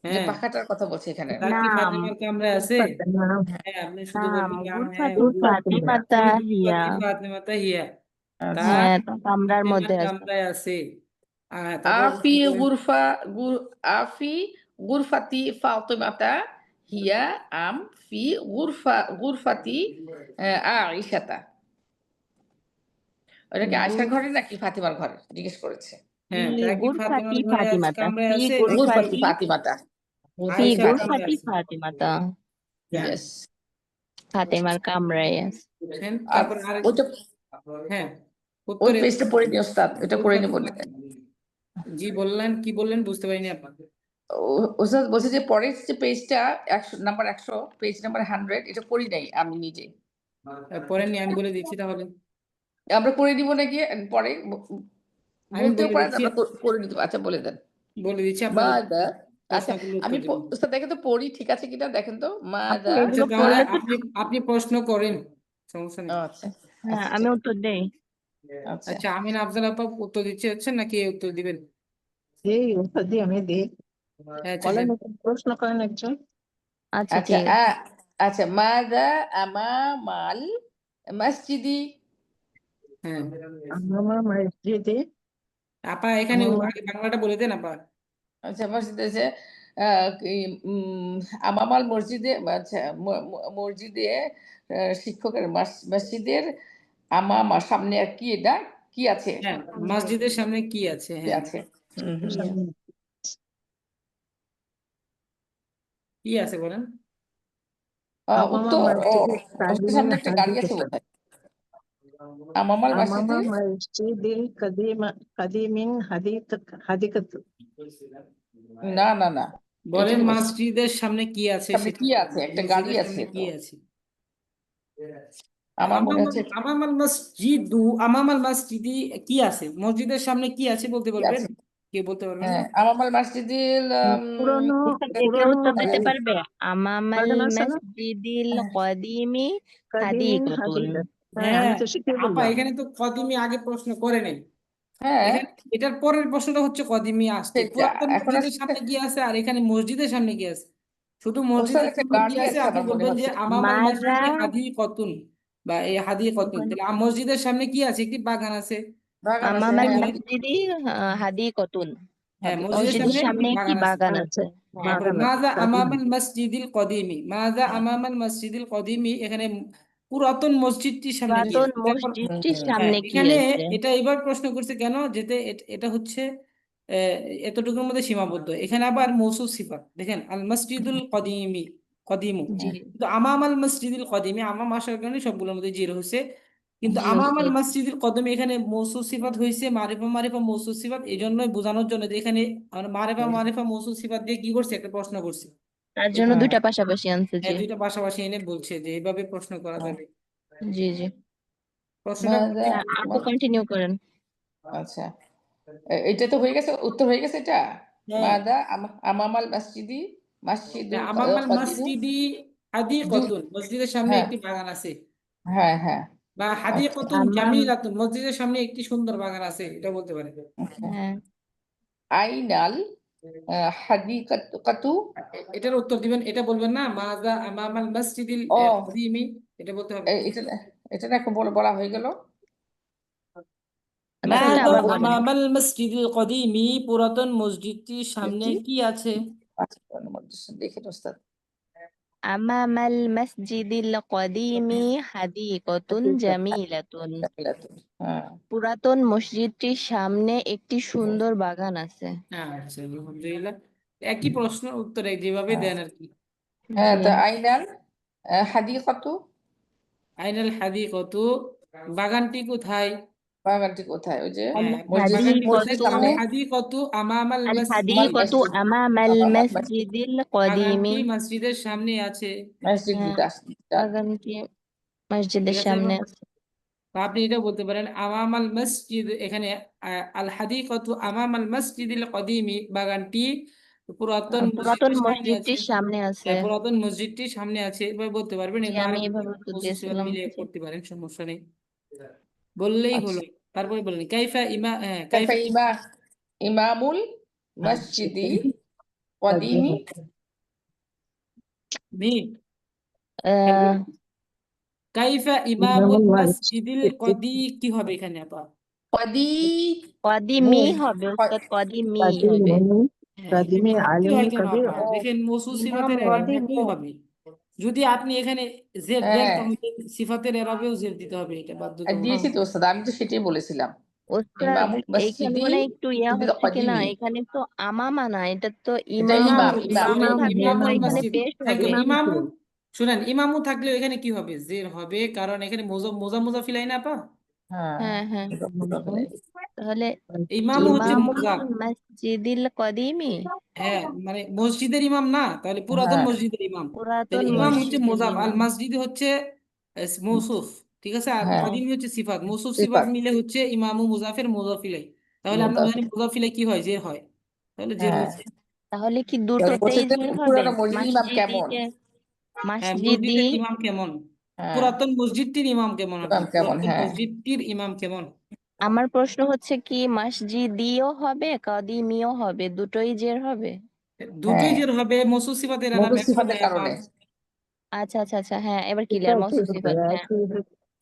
যে হ্যাঁ, পাখাটার কথা বলছি এখানে। তা কি নাম ফাতিমার কামরায় আছে? ফাতিমা। হ্যাঁ, আপনি শুধু নাম বলবেন হ্যাঁ, গুরফাতু ফাতিমা। ফাতিমাতা হিয়া। ফাতিমাতা হিয়া, তা আচ্ছা। হ্যাঁ, তা কামরার ফাতিমার মধ্যে আছে। কামরায় আছে। তারপর আফি আফি গুরফাতি ফাতিমাতা হিয়া আম ফি গুরফাতি আইসাতা। ওটা কি আয়েশার ঘরে নাকি ফাতিমার ঘরে জিজ্ঞেস করেছে? হ্যাঁ, তা কি ফাতিমার গুরফাতি ঘরে আছে, ফাতিমাতা কামরায় ফি আছে নাকি গুরফাতি গুরফাতি ফাতিমাতা। ফি গুরফাতি আয়েশার ফাতিমা। কামরায় গুরফাতি আছে? ফাতিমাতা। ইয়েস। ফাতেমার কামরায় আছে। বুঝছেন? আর তারপর আরেক, ওইটা, হ্যাঁ, ওই উত্তরে পেজটা পড়ে নি ওস্তাদ, এটা পড়ে নি বলে। জি বললেন, কি বললেন বুঝতে পারিনি আপনাকে। ওস্তাদ বলছে যে পরের যে পেজটা 100 পেজ নাম্বার 100, এটা পড়ি নাই আমি নিজে। পড়েননি, আমি বলে দিচ্ছি তাহলে। আমরা করে নিব নাকি পরে আমি বলতেও বলে পারেন, দিচ্ছি, আমরা করে নিতে। আচ্ছা, বলে দেন। বলে দিচ্ছি আপনাদের মাদা। আচ্ছা, প্রশ্নগুলো আমি উত্তর দিবেন। ওস্তাদ দেখেন তো পড়ি ঠিক আছে কিনা, দেখেন তো। আপু মাদা। আচ্ছা, এগুলো তাহলে পড়লে তো আপনি প্রশ্ন করেন, সমস্যা নেই। আচ্ছা হ্যাঁ, আচ্ছা আমি উত্তর দেই। আচ্ছা। আচ্ছা, আমিন আফজাল আপা উত্তর দিচ্ছে হচ্ছেন নাকি উত্তর দিবেন? এই উত্তর দিয়ে আমি দিই। আচ্ছা, বলেন, হ্যাঁ, প্রশ্ন করেন একজন। আচ্ছা আচ্ছা ঠিক আছে। আচ্ছা, মাদা আমামাল মসজিদি। হ্যাঁ, আমার মসজিদে। আপা এখানে আমার আগে বাংলাটা বলে দেন আপা। আচ্ছা, মসজিদে যে আমামাল মসজিদে, আচ্ছা, মসজিদে শিক্ষকের মসজিদের আমামা সামনে আর কি, এটা কি আছে? হ্যাঁ, মসজিদের সামনে কি আছে? কি হ্যাঁ, আছে? হুম হুম। সামনে কি আছে বলেন। আমামা উত্তর মসজিদে ওর কাদিমিন সামনে একটা গাড়ি আছে হাদিকাতুন। বোধহয়। আমামাল আমামা মসজিদে। মসজিদিল কাদিমিন হাদিকাতুন। না না না, বলেন এইটুকু বলছি। মসজিদের সামনে কি আছে সামনে সেটা কি বলেন। আছে? একটা গাড়ি মসজিদের আছে সামনে কি তো। আছে? আমার মনে আমামাল হচ্ছে আমামাল মসজিদু আমামাল মসজিদি কি আছে? মসজিদের সামনে কি আছে বলতে কি পারবেন? আছে। কে বলতে পারবেন? হ্যাঁ, আমামাল মসজিদিল পুরনো উস্তাদ কেউ পুরনো উত্তর দিতে এই পারবে? আমামাল বাগান আছে না, মসজিদিল কদিমি কাদিমিন হাদিকতুন। হাদিদা। হ্যাঁ, আমি হ্যাঁ তো সেটাই আপা, বললাম। এখানে তো কদিমি আগে প্রশ্ন করে নেই। হ্যাঁ, এখানে এটার পরের প্রশ্নটা হচ্ছে কদিমি আসছে, সেটা পুরাতন এখন মসজিদের আসছে। সামনে কি আছে আর এখানে মসজিদের সামনে কি আছে। শুধু ওস্তাদ মসজিদের একটা সামনে কি গাড়ি আছে আছে আপনি আমার মনে বলবেন যে হচ্ছে। আমামাল মাযা মসজিদে হাদি কতুন বা এই হাদি কতুন, ওখানে তাহলে মসজিদের সামনে কি আছে? একটি বাগান আছে। বাগান আছে, আমামাল হ্যাঁ। মসজিদি হাদিকতুন। হ্যাঁ, হাদি মসজিদের মসজিদের সামনে একটি সামনে একটি বাগান আছে। বাগান আছে। আচ্ছা, হ্যাঁ। তারপরে বাগান আছে মাযা কাদিমিন। আমামাল মসজিদিল কদিমি, মাযা হ্যাঁ। আমামাল মসজিদিল কদিমি, এখানে পুরাতন মসজিদটির সামনে কি পুরাতন আছে? তারপর মসজিদটির হুম। হ্যাঁ, সামনে কি এখানে আছে? এটা এবার প্রশ্ন করছে কেন, যেতে এটা হচ্ছে এতটুকুর মধ্যে সীমাবদ্ধ। এখানে আবার মৌসুফ সিফাত দেখেন, আল মসজিদুল কদিমি, কদিমু। জি কিন্তু আমামাল মসজিদুল কদিমি, আমাম আসার কারণে সবগুলোর মধ্যে জিরো হয়েছে। কিন্তু জি আমামাল উস্তাদ। মসজিদুল কদমি এখানে মৌসুফ সিফাত হয়েছে, মারিফা মারিফা মৌসুফ সিফাত, এই জন্যই বোঝানোর জন্য যে এখানে আমরা মারিফা মারিফা মৌসুফ সিফাত দিয়ে কি করছে, একটা প্রশ্ন করছে। তার জন্য হ্যাঁ, দুইটা পাশাপাশি আনছে। জি হ্যাঁ, দুইটা পাশাপাশি এনে বলছে যে এইভাবে প্রশ্ন করা হ্যাঁ। যাবে। জি জি। প্রশ্নটা মাযা হ্যাঁ, আপু কন্টিনিউ করেন। আচ্ছা, এটা তো হয়ে গেছে, উত্তর হয়ে গেছে এটা। হ্যাঁ, মাযা আমামাল মসজিদি মসজিদুল আমামাল কদিমু মসজিদি হাদি কতুন, মসজিদের সামনে হ্যাঁ, একটি বাগান আছে। হ্যাঁ, হ্যাঁ। বা হাদি আচ্ছা, কতুন আমাম জামিলাতুন, মসজিদের সামনে একটি সুন্দর বাগান আছে, এটা বলতে পারে। আচ্ছা। হ্যাঁ। আইনাল হাদিকাতু। এটার উত্তর দিবেন, এটা বলবেন না মাযা আমামাল মসজিদিল ও, কদিমি, এটা বলতে হবে। এটা এটা না এখন বলা হয়ে গেল। আচ্ছা এটা মাযা আবার বলেন। আমামাল মসজিদিল কদিমি, পুরাতন মসজিদটির সামনে জি, কি আছে? আচ্ছা, দেখে ওস্তাদ। আমামাল মসজিদিল কদিমি হাদিকতুন জামিলাতুন। হ্যাঁ, পুরাতন মসজিদটির সামনে একটি সুন্দর বাগান আছে। আচ্ছা, আলহামদুলিল্লাহ। একই প্রশ্ন উত্তর যেভাবে হ্যাঁ, দেন আর কি। হ্যাঁ। জি তা আইনাল হাদিকাতু, আইনাল হাদিকতু, বাগানটি কোথায়? বাগানটি কোথায়? ওই যে হ্যাঁ, বাগানটি কোথায়? মসজিদের হাদিকতু আল সামনে। হাদিকতু আমামাল আল মসজিদ, হাদিকতু মসজিদ, আমামাল আমামাল মসজিদ, মসজিদিল কদিমি। বাগানটি মসজিদের সামনে আছে। মসজিদ হ্যাঁ, দুটা। বাগানটি ঠিক মসজিদের আছে সামনে এবং আছে। আপনি এটা বলতে পারেন আমামাল মসজিদ, এখানে আল হাদিকতু আমামাল মসজিদিল কদিমি, বাগানটি পুরাতন পুরাতন মসজিদের সামনে আছে। মসজিদটির সামনে আছে। হ্যাঁ, পুরাতন মসজিদটির সামনে আছে, এভাবে বলতে পারবেন। জি এই আমি মারিফ এভাবে উত্তর মৌসুফ সিফাত দিয়েছিলাম। মিলে জি। করতে পারেন, সমস্যা নেই, বললেই আচ্ছা, হলো। তারপরে বলেন কাইফা ইমা, হ্যাঁ কাইফা কাইফা ইমামুল মসজিদি কদিমি। মি আহ কাইফা ইমামুল ইমামুল মসজিদিল মসজিদ কদি, কি হবে এখানে আপা? মু কদিমি হবে উস্তাদ, কদিমি হবে। কাদিমি হ্যাঁ, কাদিমি একই আলিমি হয় কেন কাদির। আপা? ও, দেখেন মৌসুফ ইমাম সিফাতের এরাব একই কদিমু। হবে। যদি আপনি এখানে জের দেন হ্যাঁ, তাহলে সিফাতের এরাবেও জের দিতে হবে, এটা বাধ্যতামূলক। দিয়েছি তো ওস্তাদ, আমি তো সেটাই বলেছিলাম। ওস্তাদ ইমামুল এইখানে মসজিদি মনে হয় একটু ইয়া হচ্ছে কিনা, কদিমি। এখানে তো আমামা না, এটা তো এটা ইমামু। ইমাম, ইমামু থাকলে তো ইমামুল এখানে মসজিদ, পেশ থ্যাংক ইউ। হবে। ইমাম ইমামু, কে? শুনেন, ইমামু থাকলে এখানে কি হবে? জের হবে, কারণ এখানে মোজা মোজা মোজা ফিলাই না আপা। হ্যাঁ, হ্যাঁ হ্যাঁ। তাহলে ইমামু হচ্ছে ইমামুল মোজা। মসজিদিল কদিমি। হ্যাঁ, মানে মসজিদের ইমাম না, তাহলে পুরাতন হ্যাঁ, মসজিদের ইমাম। তাহলে পুরাতন ইমাম হচ্ছে মসজিদের মোজাফ, আল ইমাম। মসজিদ হচ্ছে মৌসুফ, ঠিক আছে, আর হ্যাঁ, কদিমি হচ্ছে সিফাত। মৌসুফ সিফাত সিফাত, মিলে হচ্ছে ইমামু মুজাফের মুজাফিলাই। তাহলে আমরা মুদাফ। জানি মুজাফিলাই কি হয়? জের হয়, তাহলে জের হ্যাঁ, হচ্ছে। তাহলে কি এবার দুটোতেই বলছে যে জের হবে? পুরানো মসজিদ ইমাম কেমন। মসজিদিকে হ্যাঁ, মসজিদি। মসজিদের ইমাম কেমন, হ্যাঁ, পুরাতন মসজিদটির ইমাম কেমন আর কি, ইমাম কেমন, পুরাতন হ্যাঁ। মসজিদটির ইমাম কেমন। আমার প্রশ্ন হচ্ছে কি মসজিদিও হবে কদিমিও হবে, দুটোই জের হবে? দুটোই হ্যাঁ, জের হবে, মৌসুফ সিফাতের আলাপ মৌসুফ এখন সিফাতের আপা। কারণে। আচ্ছা আচ্ছা আচ্ছা, হ্যাঁ এবার এটা ক্লিয়ার। কি মওসুফ হবে? সিফাত, হ্যাঁ। একই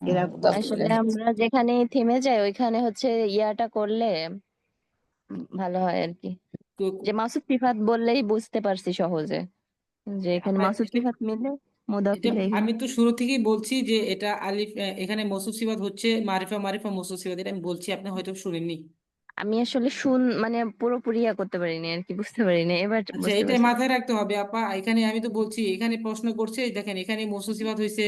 এরকম মুদাফ হবে। আসলে ইলাইহি। আমরা যেখানে থেমে যাই ওইখানে হচ্ছে ইয়াটা করলে ভালো হয় আর কি। তো- যে মাসুফ সিফাত বললেই বুঝতে পারছি সহজে যে এখানে আপা, মাসুফ সিফাত মিলে মুদাফ এটা ইলাইহি। আমি তো শুরু থেকেই বলছি যে এটা আলিফ, এখানে মৌসুফ সিফাত হচ্ছে মারিফা মারিফা মৌসুফ সিফাত, এটা আমি বলছি, আপনি হয়তো শুনেননি। আমি আসলে মানে পুরোপুরি ইয়া করতে পারিনি আর কি, বুঝতে পারিনি, এবার আচ্ছা, বুঝতে এটাই পারছি। মাথায় রাখতে হবে আপা। এখানে আমি তো বলছি, এখানে প্রশ্ন করছে, দেখেন এখানে মৌসুফ সিফাত হয়েছে,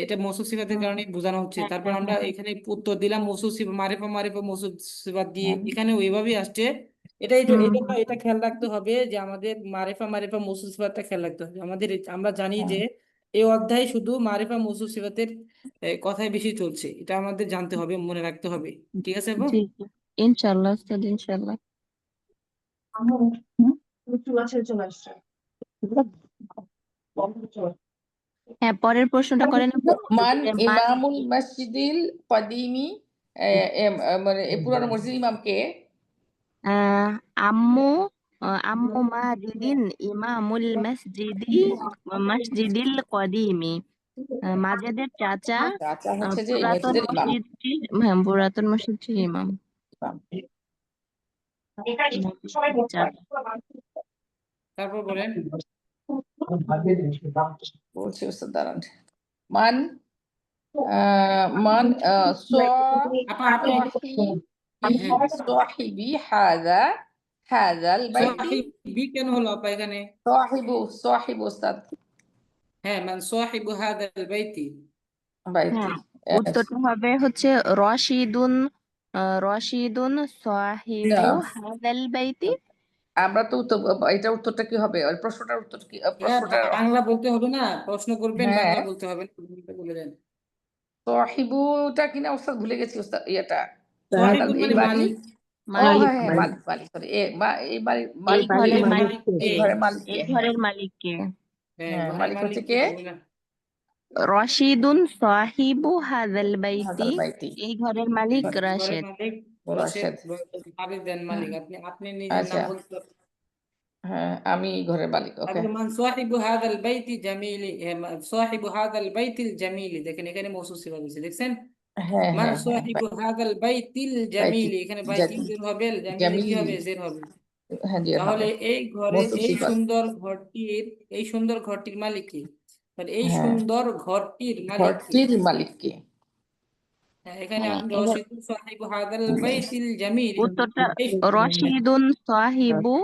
এটা মৌসুফ সিফাতের হুম, কারণে বোঝানো হচ্ছে। হ্যাঁ তারপর হ্যাঁ আমরা হ্যাঁ এখানে উত্তর দিলাম মৌসুফ সিফাত মারিফা মারিফা মৌসুফ সিফাত দিয়ে, হ্যাঁ, এখানে ওইভাবেই আসছে এটা খেয়াল রাখতে হবে যে আমাদের মারিফা মারিফা মৌসুফ সিফাতটা খেয়াল রাখতে হবে আমাদের। আমরা জানি যে এই অধ্যায় শুধু মারিফা মৌসুফ সিফাতের কথাই বেশি চলছে, এটা আমাদের জানতে হবে, মনে রাখতে হবে। ঠিক আছে আপু? জি জি ইনশাল্লাহ উস্তাদ, ইনশাল্লাহ। হ্যাঁ, পরের প্রশ্নটা করেন আপু। মান যে মান ইমামুল মসজিদিল কদিমি, মানে এই পুরানো মসজিদ ইমাম কে? আহ, আম্মু আম্মু মাজিদিন ইমামুল মসজিদিল কদিমি। মাজেদের চাচা চাচা হচ্ছে যে এই পুরাতন মসজিদের ইমাম। মসজিদটির, হ্যাঁ, পুরাতন মসজিদটির ইমাম। মসজিদের চাচা। তারপর বলেন। বলছি উস্তাদ দাঁড়ান। মান মান আপা আপনি হ্যাঁ, সাহিবি হাযাল বাইতি। সাহিবি কেন হলো আপা এখানে? সাহিবু উস্তাদ, হ্যাঁ, মান সাহিবু হাদাল বাইতি। বাইতি। হ্যাঁ, উত্তরটা হবে হচ্ছে রশিদুন। রশিদুন না, সাহিবু হাযাল বাইতি। আমরা তো উত্তর, এটা উত্তরটা কি হবে? ওই প্রশ্নটার উত্তর কি? হ্যাঁ, প্রশ্নটা বাংলা বলতে হবে না, প্রশ্ন করবেন হ্যাঁ, বাংলা বলতে হবে না, বলে দেন। সাহিবুটা কিনা উস্তাদ ভুলে গেছি উস্তাদ, ইয়েটা। সাহিবু এই মানে বাড়ি, মালিক। ও মালিক। হ্যাঁ হ্যাঁ, মালিক মালিক, সরি। এই বাড়ির এই মালিক কে? বাড়ির ঘরের মালিক মালিক কে? এই কে? ঘরের মালিক এই কে? হ্যাঁ ঘরের মালিক কে? হ্যাঁ, হ্যাঁ, ঘরের মালিক মালিক হচ্ছে কি কে? বলবো না? রশিদুন সাহিবু হাযাল বাইতি। হাদাল বাইতি। এই ঘরের মালিক ঘরের রাশেদ। মালিক রশেদ। রাশেদ। মালিক দেন মালিক, আপনি আপনি নিজের নাম আচ্ছা, বলতে পারবেন। হ্যাঁ আমি ঘরের মালিক, ওকে। তারপরে মান সাহিবু হাদাল বাইতি জামিলি, সাহিবু হাদাল বাইতিল জামিলি, দেখেন এখানে মওসুফ সিফাত দিয়েছে, দেখছেন? হ্যাঁ মান হ্যাঁ হ্যাঁ, সাহিবু হাদাল বাইতিল বাইতি, জামিলি, এখানে বাইতিল জের হবে, জামিলি কি জামিলি, হবে? জের হবে। হ্যাঁ জি তাহলে হবে। এই ঘরের মৌসুফ এই সিফাত। সুন্দর ঘরটির, এই সুন্দর ঘরটির মালিক কি? তাহলে এই হ্যাঁ, সুন্দর ঘরটির মালিক কি? ঘরটির মালিক কে? হ্যাঁ, এখানে হ্যাঁ, আপনি এবার রশিদুন সাহিবু হাদাল বাইতিল জামিলি, উত্তরটা এই রশিদুন সাহিবু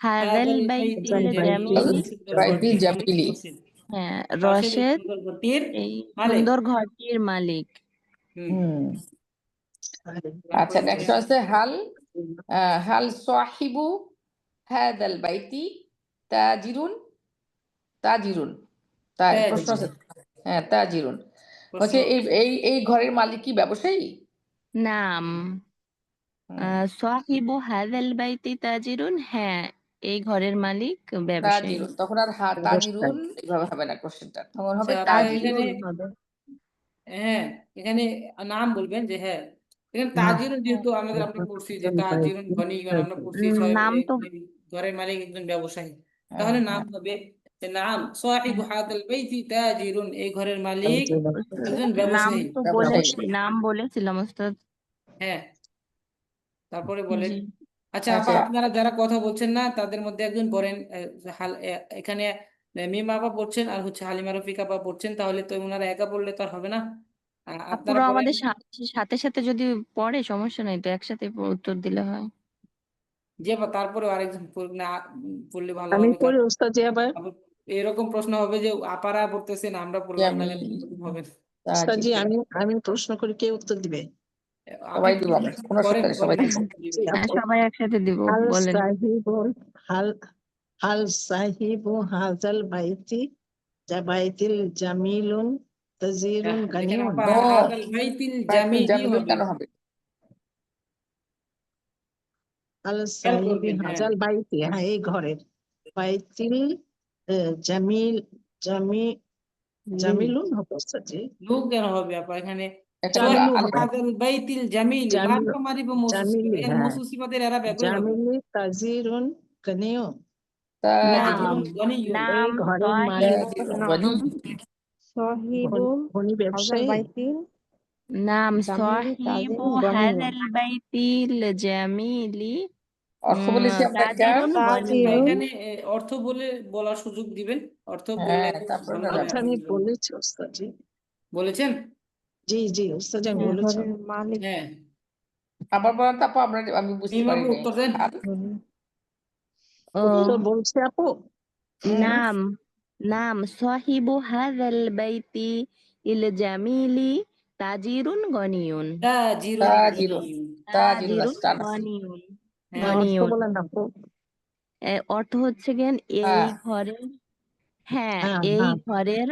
হাযাল হাদাল বাইতিল বাইতিল জামিলি, জামিলি। এই সুন্দর বাইতি ঘরটির মালিক জামিলি। রশিদ। হ্যাঁ, রশিদ এই রশেদ সুন্দর ঘরটির এই মালিক। সুন্দর ঘরটির মালিক। হুম। হুম, আচ্ছা, তারপরে নেক্সট বলেন। আছে হাল সাহিবু হাদাল বাইতি তাজিরুন। তাজিরুন, তাই প্রশ্ন তাজ, আছে। হ্যাঁ, তাজিরুন প্রশ্ন। হচ্ছে এই ঘরের মালিক কি ব্যবসায়ী? নাম হুম, সাহিবু হাযাল বাইতি তাজিরুন। হ্যাঁ, এই ঘরের মালিক ব্যবসায়ী। তাজিরুন, তখন আর তাজিরুন এভাবে হবে না, কোশ্চেনটা তখন আচ্ছা হবে আপা এখানে, তাজিরুন। হবে। হ্যাঁ এখানে নাম বলবেন যে হ্যাঁ, এখানে তাজিরুন যেহেতু আমাদের, আমরা পড়ছি যে তাজিরুন গনিয়ুন, আমরা পড়ছি নাম তো ঘরের মালিক একজন ব্যবসায়ী, হ্যাঁ তাহলে নাম হ্যাঁ, হবে যে নাম সাহিবু হাদাল বাইতি তাজিরুন, এই ঘরের মালিক একজন নাম ব্যবসায়ী। তো ব্যবসায়ী। বলেছি, নাম বলেছিলাম ওস্তাদ। হ্যাঁ, তারপরে বলেন। জি। আচ্ছা আপা, আচ্ছা, আপনারা যারা কথা বলছেন না তাদের মধ্যে একজন বলেন, এখানে মিম আপা পড়ছেন আর হচ্ছে হালিমা রফিক আপা পড়ছেন, তাহলে তো ওনারা একা পড়লে তো আর হবে না। আপনারা আপুরা বলেন। আমাদের সাথে সাথে যদি পড়ে সমস্যা নাই তো, একসাথে উত্তর দিলে হয়। যে বা তারপরে আরেকজন না পড়লে ভালো আমি হবে, পড়ি কারণ ওস্তাদ আবার। আবার এরকম প্রশ্ন হবে যে আপারা পড়তেছেন আমরা পড়লাম না, জামিল, এরকম হবে না। ওস্তাদ তাজিরুন, আমি আমি প্রশ্ন করি, কে উত্তর দিবে? আপনি সবাই দিব আমরা, কোনো করেন অসুবিধা নেই, সবাই করেন দিব। জি, হ্যাঁ, আপু। সবাই একসাথে দিব, হাল বলেন। সাহিবুল হাল হাল সাহিবু হাজাল বাইতি বাইতিল জামিলুন তাজিরুন দেখেন গানিউন। আপা, নো, হাদাল বাইতিল বাইতুল জামিলি জামিলুন হবে, কেন হবে? হাল খেয়াল সাহিবি করবেন। হ্যাঁ, হাজাল বাইতি, হ্যাঁ এই ঘরের বাইতিল জামিল জামি জামিলুন হবে ওস্তাদ জি। লুক কেন হবে আপা এখানে? এখানে জামিলু হবে, হাদাল বাইতিল জামিলি, জামিল মারিফা মারিফা মৌসুফ সিফাত, জামিলি, এখানে হ্যাঁ মৌসুফ সিফাতের এরা একই হবে। জামিলি তাজিরুন গানিউন। তাজিরুন, নাম তাজিরুন গনিয়ুন। এই নাম ঘরের মালিক সাহিবু, তাজিরুন নাম গনি, ধনী হাজার ব্যবসায়ী। বাইতিল নাম জামিলি সাহিবু তাজিরুন গনিয়ুন। হাযাল বাইতিল জামিলি অর্থ বলেছি আমরা একটা। তাজিরুন আপা গনিয়ুন। তাজিরুন এখানে অর্থ বলে বলার সুযোগ দিবেন, অর্থ বললে হ্যাঁ, তারপরে ভালো না হবে কথা আমি আলহামদুলিল্লাহ। বলেছি ওস্তাদ জি। বলেছেন? জি জি ওস্তাদ আমি হ্যাঁ, বলেছি। ঘরের মালিক। হ্যাঁ, আবার বলেন তো আপু, আমি বুঝতে মিম পারি আপু নাই। উত্তর দেন। হাল, ও উত্তর বলছি আপু। নাম নাম সাহিবু হাযাল বাইতি ইল জামিলি তাজিরুন গনিয়ুন। তাজিরুন তাজিরুন, গনিয়ুন। তাজিরুন তাজিরুন আছে, টান আছে। গনিয়ুন। হ্যাঁ অর্থ গনিয়ুন বলেন আপু। অর্থ হচ্ছে গেন এই হ্যাঁ ঘরের, হ্যাঁ হ্যাঁ এই হ্যাঁ ঘরের,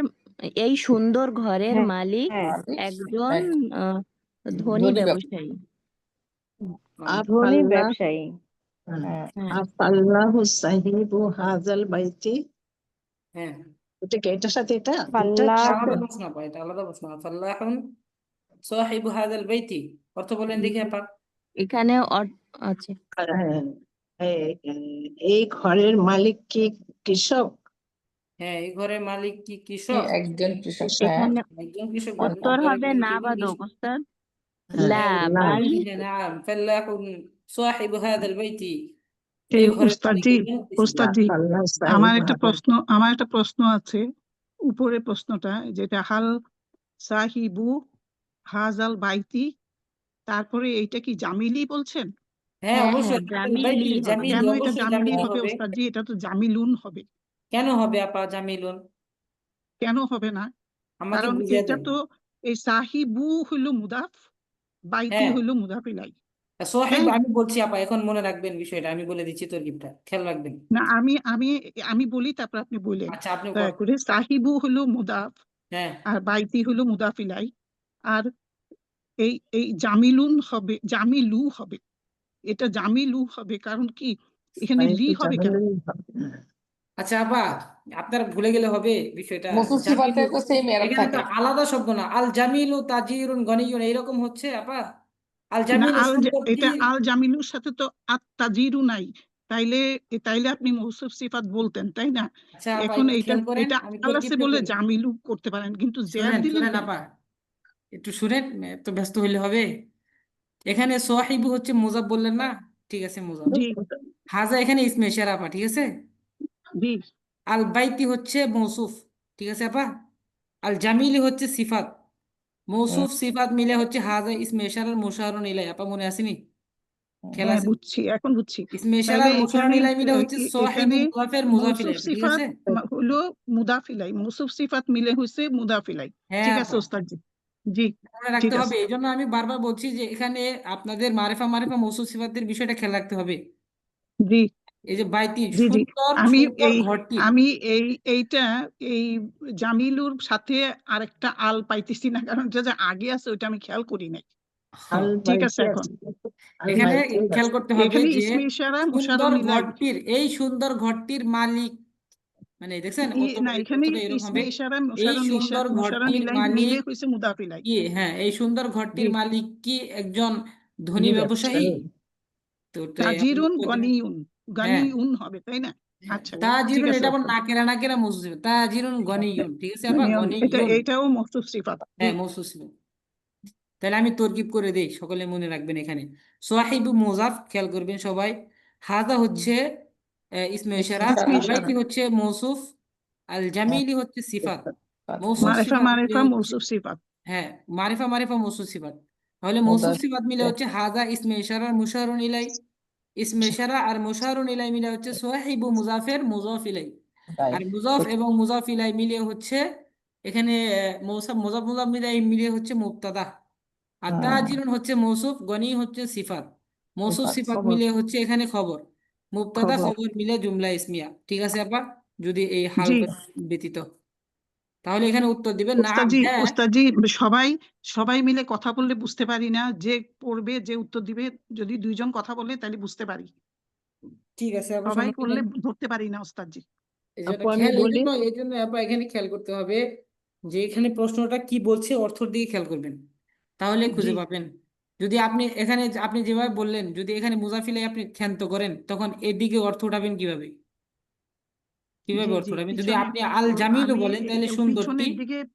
এই সুন্দর ঘরের হ্যাঁ মালিক হ্যাঁ মালিক একজন এক ধনী ধনী ব্যবসায়ী। ব্যবসায়ী। ধনী আফাল্লাহ ব্যবসায়ী। হ্যাঁ আফাল্লাহু সাহিবু হাজাল বাইতি, হ্যাঁ এটা কি এটার সাথে এটা দুইটা এটা ফাল্লাহ আলাদা প্রশ্ন আপা, এটা আলাদা প্রশ্ন। ফাল্লাহুন সাহিবু হাযাল বাইতি, অর্থ বলেন দেখি আপা। এখানে আচ্ছা হ্যাঁ, এই ঘরের মালিক কি কৃষক? হ্যাঁ, এই ঘরের মালিক কি কি কৃষক? একজন কৃষক, কৃষক। হ্যাঁ। এখানে একজন কৃষক উত্তর ঘরের হবে মালিক না একজন বাদক কৃষক। ওস্তাদ। হ্যাঁ, লা হ্যাঁ না বাল হ্যাঁ নাম ফাল্লাহুন সাহিবু হাযাল বাইতি, এই এই ঘরের মালিক ওস্তাদজি, একজন কৃষক। ওস্তাদজি, আফাল্লাহু আমার সাহিবু একটা হাজাল। প্রশ্ন, আছে উপরে প্রশ্নটা, যেটা হাল সাহিবু হাজাল বাইতি, তারপরে এইটা কি জামিলি বলছেন? হ্যাঁ হ্যাঁ হ্যাঁ অবশ্যই হাযাল বাইতি জামিলি হবে। জামিলি, কেন এটা অবশ্যই জামিলি জামিলি হবে হবে। ওস্তাদজি? এটা তো জামিলুন হবে। কেন হবে আপা জামিলুন? কেন হবে না? আমাকে কারণ বুঝিয়ে এটা দেন। তো এই সাহিবু হইল মুদাফ, বাইতি হ্যাঁ হইল মুদাফ ইলাই, তাই সোহাইব, না? আমি বলছি আপা, এখন মনে রাখবেন বিষয়টা, আমি বলে দিচ্ছি তরকিবটা, খেয়াল রাখবেন। না, আমি আমি আমি বলি, তারপর আপনি বললেন। আচ্ছা আপনি দয়া করে, সাহিবু হইল মুদাফ হ্যাঁ আর বাইতি হইল মুদাফ ইলাই, আর এই এই জামিলুন হবে, জামিলু হবে, এটা জামিলু হবে। কারণ কি এখানে লি বাইতি হবে কেন? জামিলুন হবে। আচ্ছা আপা, আপনার ভুলে গেলে হবে বিষয়টা। মৌসুফ জামিলু, সিফাতের তো সেম এরর এখানে তো থাকে। আলাদা শব্দ না, আল জামিলু তাজিরুন গনিয়ুন এইরকম হচ্ছে আপা। আল না, জামিলু এটা সুন্দরটি। আল জামিলুর সাথে তো আত তাজিরু নাই। তাইলে তাইলে আপনি মৌসুফ সিফাত বলতেন, তাই না? আচ্ছা আপা এখন একটু এইটা খেয়াল করেন, এটা আমি আল আছে তরকিবটা বলে করি। জামিলু করতে পারেন, কিন্তু জের শুনেন দিলেন শুনেন কেন? আপা, একটু শুনেন, এত ব্যস্ত হইলে হবে? এখানে সোহাইবু হচ্ছে মুজাফ বললেন না, ঠিক আছে মুজাফ। জি হাজা এখানে ইসমে ইশারা আপা, ঠিক আছে। জি আল বাইতি হচ্ছে মৌসুফ, ঠিক আছে আপা। আল জামিলি হচ্ছে সিফাত, হুম, মৌসুফ সিফাত মিলে হচ্ছে হাজা ইসমে ইশারার মুশারুন ইলাই। আপা মনে আসেনি? হুম। খেয়াল হ্যাঁ, আছে? বুঝছি, এখন বুঝছি। ইসমে তাইলে ইশারার মুশারুন এখানে ইলাই মিলে হচ্ছে সোয়াহিবু এখানে মুজাফের মুজাফ মৌসুফ ইলাই আপা, ঠিক সিফাত আছে। হলো মুদাফিলাই, মৌসুফ সিফাত মিলে হয়েছে মুদাফিলাই। হ্যাঁ ঠিক আছে আপা, ওস্তাদ জি। জি, মনে ঠিক রাখতে হবে। আছে। এই জন্য আমি বারবার বলছি যে এখানে আপনাদের মারেফা মারেফা মৌসুফ সিফাতের বিষয়টা খেয়াল রাখতে হবে। জি এই যে বাইতি জি জি সুন্দর আমি সুন্দর এই ঘরটির, আমি এই এইটা এই জামিলুর সাথে আরেকটা আল পাইতেছি না, কারণ এটা যে আগে আছে ওইটা আমি খেয়াল করি নাই। আল ঠিক আছে বাইতি এখন। আছে, আল এখানে বাইতি খেয়াল আছে। করতে হবে এখানে যে ইসমে ইশারা সুন্দর মুশারুন ইলাই। ঘরটির, এই সুন্দর ঘরটির মালিক, মানে দেখছেন না, এখানে অর্থটা এরকম ইসমে হবে। ইশারা এই মুশারুন সুন্দর মুশারুন ঘরটির ইলাই মিলে মালিক হয়েছে মুদাফিলাই। কি, হ্যাঁ এই সুন্দর জি ঘরটির মালিক কি একজন ধনী জি ব্যবসায়ী? ব্যবসায়ী। তো আপনি তাজিরুন উত্তর দিবেন। গনিউন, হ্যাঁ গানিউন হবে, তাই না? আচ্ছা, ঠিক তাজিরুন, আছে এটা আবার ওস্তাদ। নাকেরা নাকেরা মৌসুফ, তাজিরুন গনিয়ুন, ঠিক আছে আপা, গনিউন, গনিয়ুন। এটাও মৌসুফ সিফাত। জি হ্যাঁ মৌসুফ। তাহলে আমি তরকিব করে দেই, সকলে মনে রাখবেন। এখানে সোয়াহিবু মুজাফ, খেয়াল করবেন সবাই। হাদা হচ্ছে ইসমে ইশারা, ইসমে আল ইশারা, বাইতি হচ্ছে মৌসুফ, আল জামিলি হচ্ছে সিফাত। মৌসুফ মারেফা সিফাত মিলে মারেফা হচ্ছে, মৌসুফ সিফাত। হ্যাঁ মারিফা মারিফা মৌসুফ সিফাত। তাহলে মৌসুফ মুদাফ সিফাত মিলে হচ্ছে হাদা ইসমে ইশারা মুশারুন ইলাই, ইসমে ইশারা আর মুশারুন ইলাই মিলে হচ্ছে সোয়াহিবু মুজাফের মুজাফ ইলাই। আর রাইট। মুজাফ এবং মুজাফ ইলাই মিলে হচ্ছে এখানে মৌসাফ মুজাফ মুজাফ মিলাই মিলে হচ্ছে মুবতাদা। আর তাজিরুন হচ্ছে মৌসুফ, গনি হচ্ছে সিফাত। মৌসুফ সিফাত খবর, মিলে হচ্ছে এখানে খবর, মুবতাদা খবর। খবর মিলে জুমলা ইসমিয়া, ঠিক আছে আপা। যদি এই হাল জি ব্যতীত, তাহলে এখানে উত্তর দিবেন নাম, ওস্তাদজি, হ্যাঁ। ওস্তাদজি, সবাই সবাই মিলে কথা বললে বুঝতে পারি না, যে পড়বে যে উত্তর দিবে, যদি দুইজন কথা বলে তাহলে বুঝতে পারি, ঠিক আছে আপা, সবাই সমস্যা করলে নেই। ধরতে পারি না ওস্তাদজি। এই জন্য আপু আমি খেয়াল, বলি। এই জন্য আপা এখানে খেয়াল করতে হবে যে এখানে প্রশ্নটা কি বলছে, অর্থর দিকে খেয়াল করবেন, তাহলে জি খুঁজে পাবেন। যদি আপনি এখানে আপনি যেভাবে বললেন, যদি এখানে মুজাফিলে আপনি ক্ষান্ত করেন, তখন এদিকে অর্থ উঠাবেন কিভাবে? জি কিভাবে অর্থ জি উঠাবেন? যদি পিছনে আপনি আল জামিলও আমি বলেন তাহলে সুন্দরটি,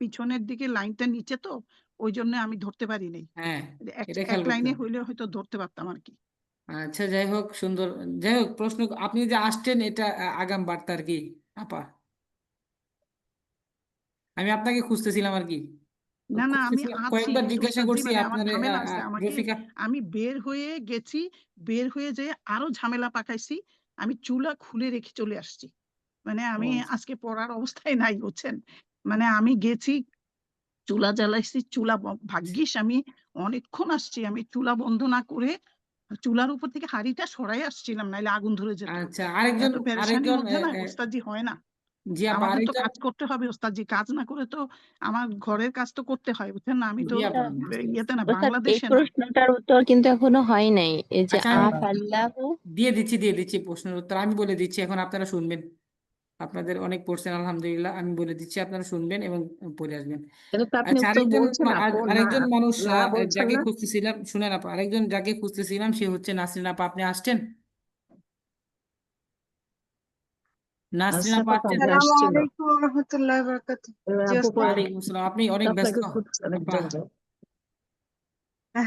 পিছনের দিকে লাইনটা নিচে, তো ওই জন্য আমি ধরতে পারি নাই। হ্যাঁ এক এটা এক খেয়াল করতে লাইনে হবে। হইলে হয়তো ধরতে পারতাম আর কি। আচ্ছা যাই হোক, সুন্দর। যাই হোক, প্রশ্ন আপনি যে আসছেন এটা আগাম বার্তা আর কি আপা, আমি আপনাকে খুঁজতেছিলাম আর কি, না না, আমি খুঁজতেছিলাম, আছি কয়েকবার জিজ্ঞাসা ওস্তাদজি, করছি মানে আমার আপনার ঝামেলা আছে আমাকে, রফিকা। আমি বের হয়ে গেছি, বের হয়ে যেয়ে আরো ঝামেলা পাকাইছি, আমি চুলা খুলে রেখে চলে আসছি, মানে আমি ও আজকে পড়ার অবস্থায় নাই, বুঝছেন? মানে আমি গেছি, চুলা জ্বালাইছি, ভাগ্যিস আমি অনেকক্ষণ আসছি, আমি চুলা বন্ধ না করে চুলার উপর থেকে হাঁড়িটা সরাই আসছিলাম, নাইলে আগুন ধরে যেত। আচ্ছা, আরেকজন এত পেরেশানির আরেকজন মধ্যে না ওস্তাদজি হয় না। জি আপা, আমাদের তো আরেকজন কাজ করতে হবে ওস্তাদজি, কাজ না করে তো আমার ঘরের কাজ তো করতে হয়, বুঝছেন না? আমি তো জি আপা, ইয়েতে না, ওস্তাদ, এই বাংলাদেশে না। প্রশ্নটার উত্তর কিন্তু এখনো হয় নাই। এই যে আচ্ছা আমি আফাল্লাহু, দিয়ে দিচ্ছি প্রশ্নের উত্তর আমি বলে দিচ্ছি, এখন আপনারা শুনবেন। আপনাদের অনেক পড়ছেন আলহামদুলিল্লাহ, আমি বলে দিচ্ছি, আপনারা শুনবেন এবং পড়ে আসবেন। কিন্তু তো আপনি আচ্ছা, উত্তর বলছেন আপু, না আরেকজন মানুষ না বলছেন যাকে না। খুঁজতেছিলাম, শুনেন আপা, আরেকজন যাকে খুঁজতেছিলাম সে হচ্ছে নাসরিন আপা। আপনি আসছেন? নাসরিন আচ্ছা, আপা তো আসছেন? কাজে আসসালামু আসছিল। আলাইকুম রহমতুল্লাহ বারাকাতুহ। এবার জি আপু ওস্তাদ। ওয়ালাইকুম আসসালাম। আপনি অনেক ব্যস্ত আপনাকে খুঁজছেন আপা। একজন যে।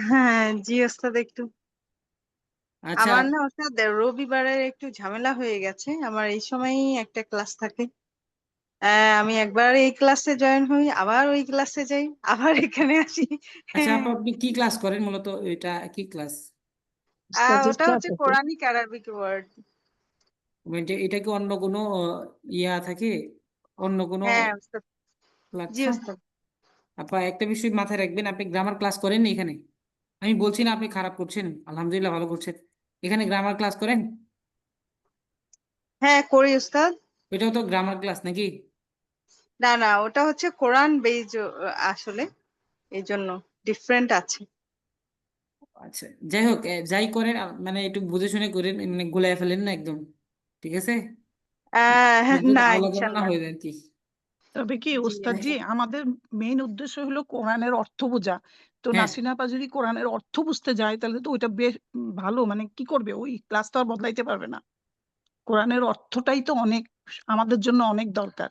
হ্যাঁ জি ওস্তাদ, একটু আচ্ছা আমার না ওস্তাদ রবিবারের একটু ঝামেলা হয়ে গেছে। আমার এই সময়ই একটা ক্লাস থাকে। আমি একবার এই ক্লাসে জয়েন হই, আবার ওই ক্লাসে যাই, আবার এখানে আসি। আচ্ছা আপা, আপনি কি ক্লাস করেন মূলত? এটা কি ক্লাস? স্টাডিজ ওটা ক্লাস হচ্ছে আছে। Quranic Arabic word. এটা কি অন্য কোনো ইয়া থাকে, অন্য কোনো হ্যাঁ ওস্তাদ। জি প্ল্যাটফর্ম? ওস্তাদ। আপা একটা বিষয় মাথায় রাখবেন, আপনি গ্রামার ক্লাস করেন না এখানে। আমি বলছি না আপনি খারাপ করছেন, আলহামদুলিল্লাহ ভালো করছেন। এখানে গ্রামার ক্লাস করেন? হ্যাঁ করি ওস্তাদ। ওইটাও তো গ্রামার ক্লাস নাকি? না না, ওটা হচ্ছে কোরআন বেজ আসলে, এই জন্য ডিফারেন্ট আছে। আচ্ছা, যাই হোক, যাই করেন মানে একটু বুঝে শুনে করেন, মানে গুলাই ফেলেন না একদম, ঠিক আছে? যদি না আলাদা না ইনশাল্লাহ। হয়ে যায় আর কি। তবে কি জি ওস্তাদজি, আমাদের মেইন উদ্দেশ্য হলো কোরআনের অর্থ বোঝা। তো হ্যাঁ, নাসরিন আপা যদি কোরআনের অর্থ বুঝতে যায় তাহলে তো ওইটা বেশ ভালো। মানে কি করবে, ওই ক্লাস তো আর বদলাইতে পারবে না। কোরআনের অর্থটাই তো অনেক আমাদের জন্য অনেক দরকার।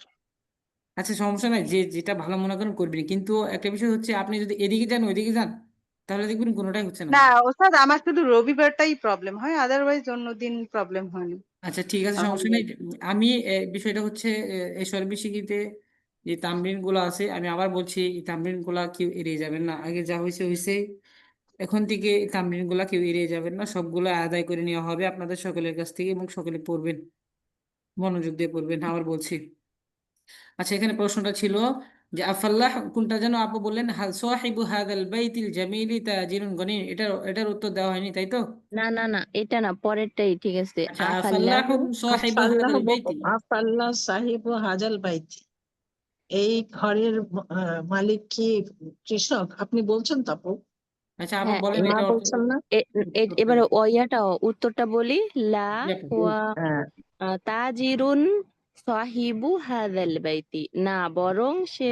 আচ্ছা সমস্যা নাই, যেটা ভালো মনে করেন করবেন, কিন্তু একটা বিষয় হচ্ছে আপনি যদি এদিকে যান ওইদিকে যান তাহলে দেখবেন কোনোটাই হচ্ছে না। না ওস্তাদ, আমার শুধু রবিবারটাই প্রবলেম হয়, আদারওয়াইজ অন্যদিন প্রবলেম হয়নি। আচ্ছা ঠিক আছে, সমস্যা নেই। আলহামদুলিল্লাহ। আমি বিষয়টা হচ্ছে এই সরবি শিখিতে যে তামরিন গুলো আছে, আমি আবার বলছি এই তামরিন গুলা কেউ এড়িয়ে যাবেন না। আগে যা হয়েছে হয়েছে, এখন থেকে এই তামরিন গুলা কেউ এড়িয়ে যাবেন না, সবগুলো আদায় করে নেওয়া হবে আপনাদের সকলের কাছ থেকে, এবং সকলে পড়বেন, মনোযোগ দিয়ে পড়বেন, আবার বলছি। আচ্ছা, এখানে প্রশ্নটা ছিল যে আফাল্লাহ কোনটা যেন আপু বললেন, হাল সাহিবু হাদাল বাইতিল জামিলি তাজিরুন গনিন, এটার উত্তর দেওয়া হয়নি তাই তো? না না না, এটা না, পরেরটাই ঠিক আছে। আচ্ছা, আফাল্লাহু, আফাল্লাহুম সাহিবু আফাল্লাহ হাদাল বাইতি। আফাল্লাহ সাহিবু হাজাল বাইতি, এই ঘরের মালিক কি কৃষক? আপনি বলছেন তো আপু, আচ্ছা আপু হ্যাঁ, বলেন, না এটা বলছেন না? এবারে ওয়াটা উত্তরটা বলি। লা জি আপু। হুয়া হ্যাঁ, তাজিরুন সাহিবু হাযাল বাইতি, না বরং সে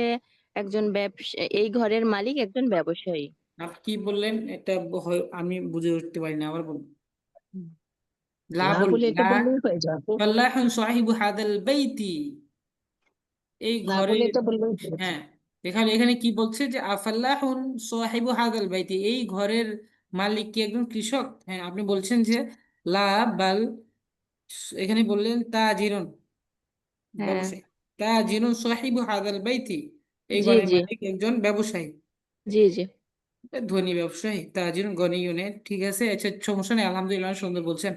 একজন ব্যবসা, এই ঘরের মালিক একজন ব্যবসায়ী। আপনি কি বললেন এটা? আমি বুঝে উঠতে পারি না, আবার বলুন। লা না বলুন, বলে এটা লা বললেই হয়ে যাবে আপু। ফাল্লাহুন সাহিবু হাদাল বাইতি, এই না বলে ঘরের। এটা বললেই হয়ে হ্যাঁ, যাবে। এখানে এখানে কি বলছে যে আফাল্লাহুন সাহিবু হাদাল বাইতি, এই ঘরের মালিক কি একজন কৃষক? হ্যাঁ, আপনি বলছেন যে লা বাল, এখানে বললেন তাজিরুন, হ্যাঁ, ব্যবসায়ী। তাজিরুন সাহিবু হাদাল বাইতি, এই জি ঘরের জি মালিক একজন ব্যবসায়ী, জি জি। ধনী ব্যবসায়ী, তাজিরুন গনিয়ুনের, ঠিক আছে। আচ্ছা সমস্যা নেই, আলহামদুলিল্লাহ সুন্দর বলছেন।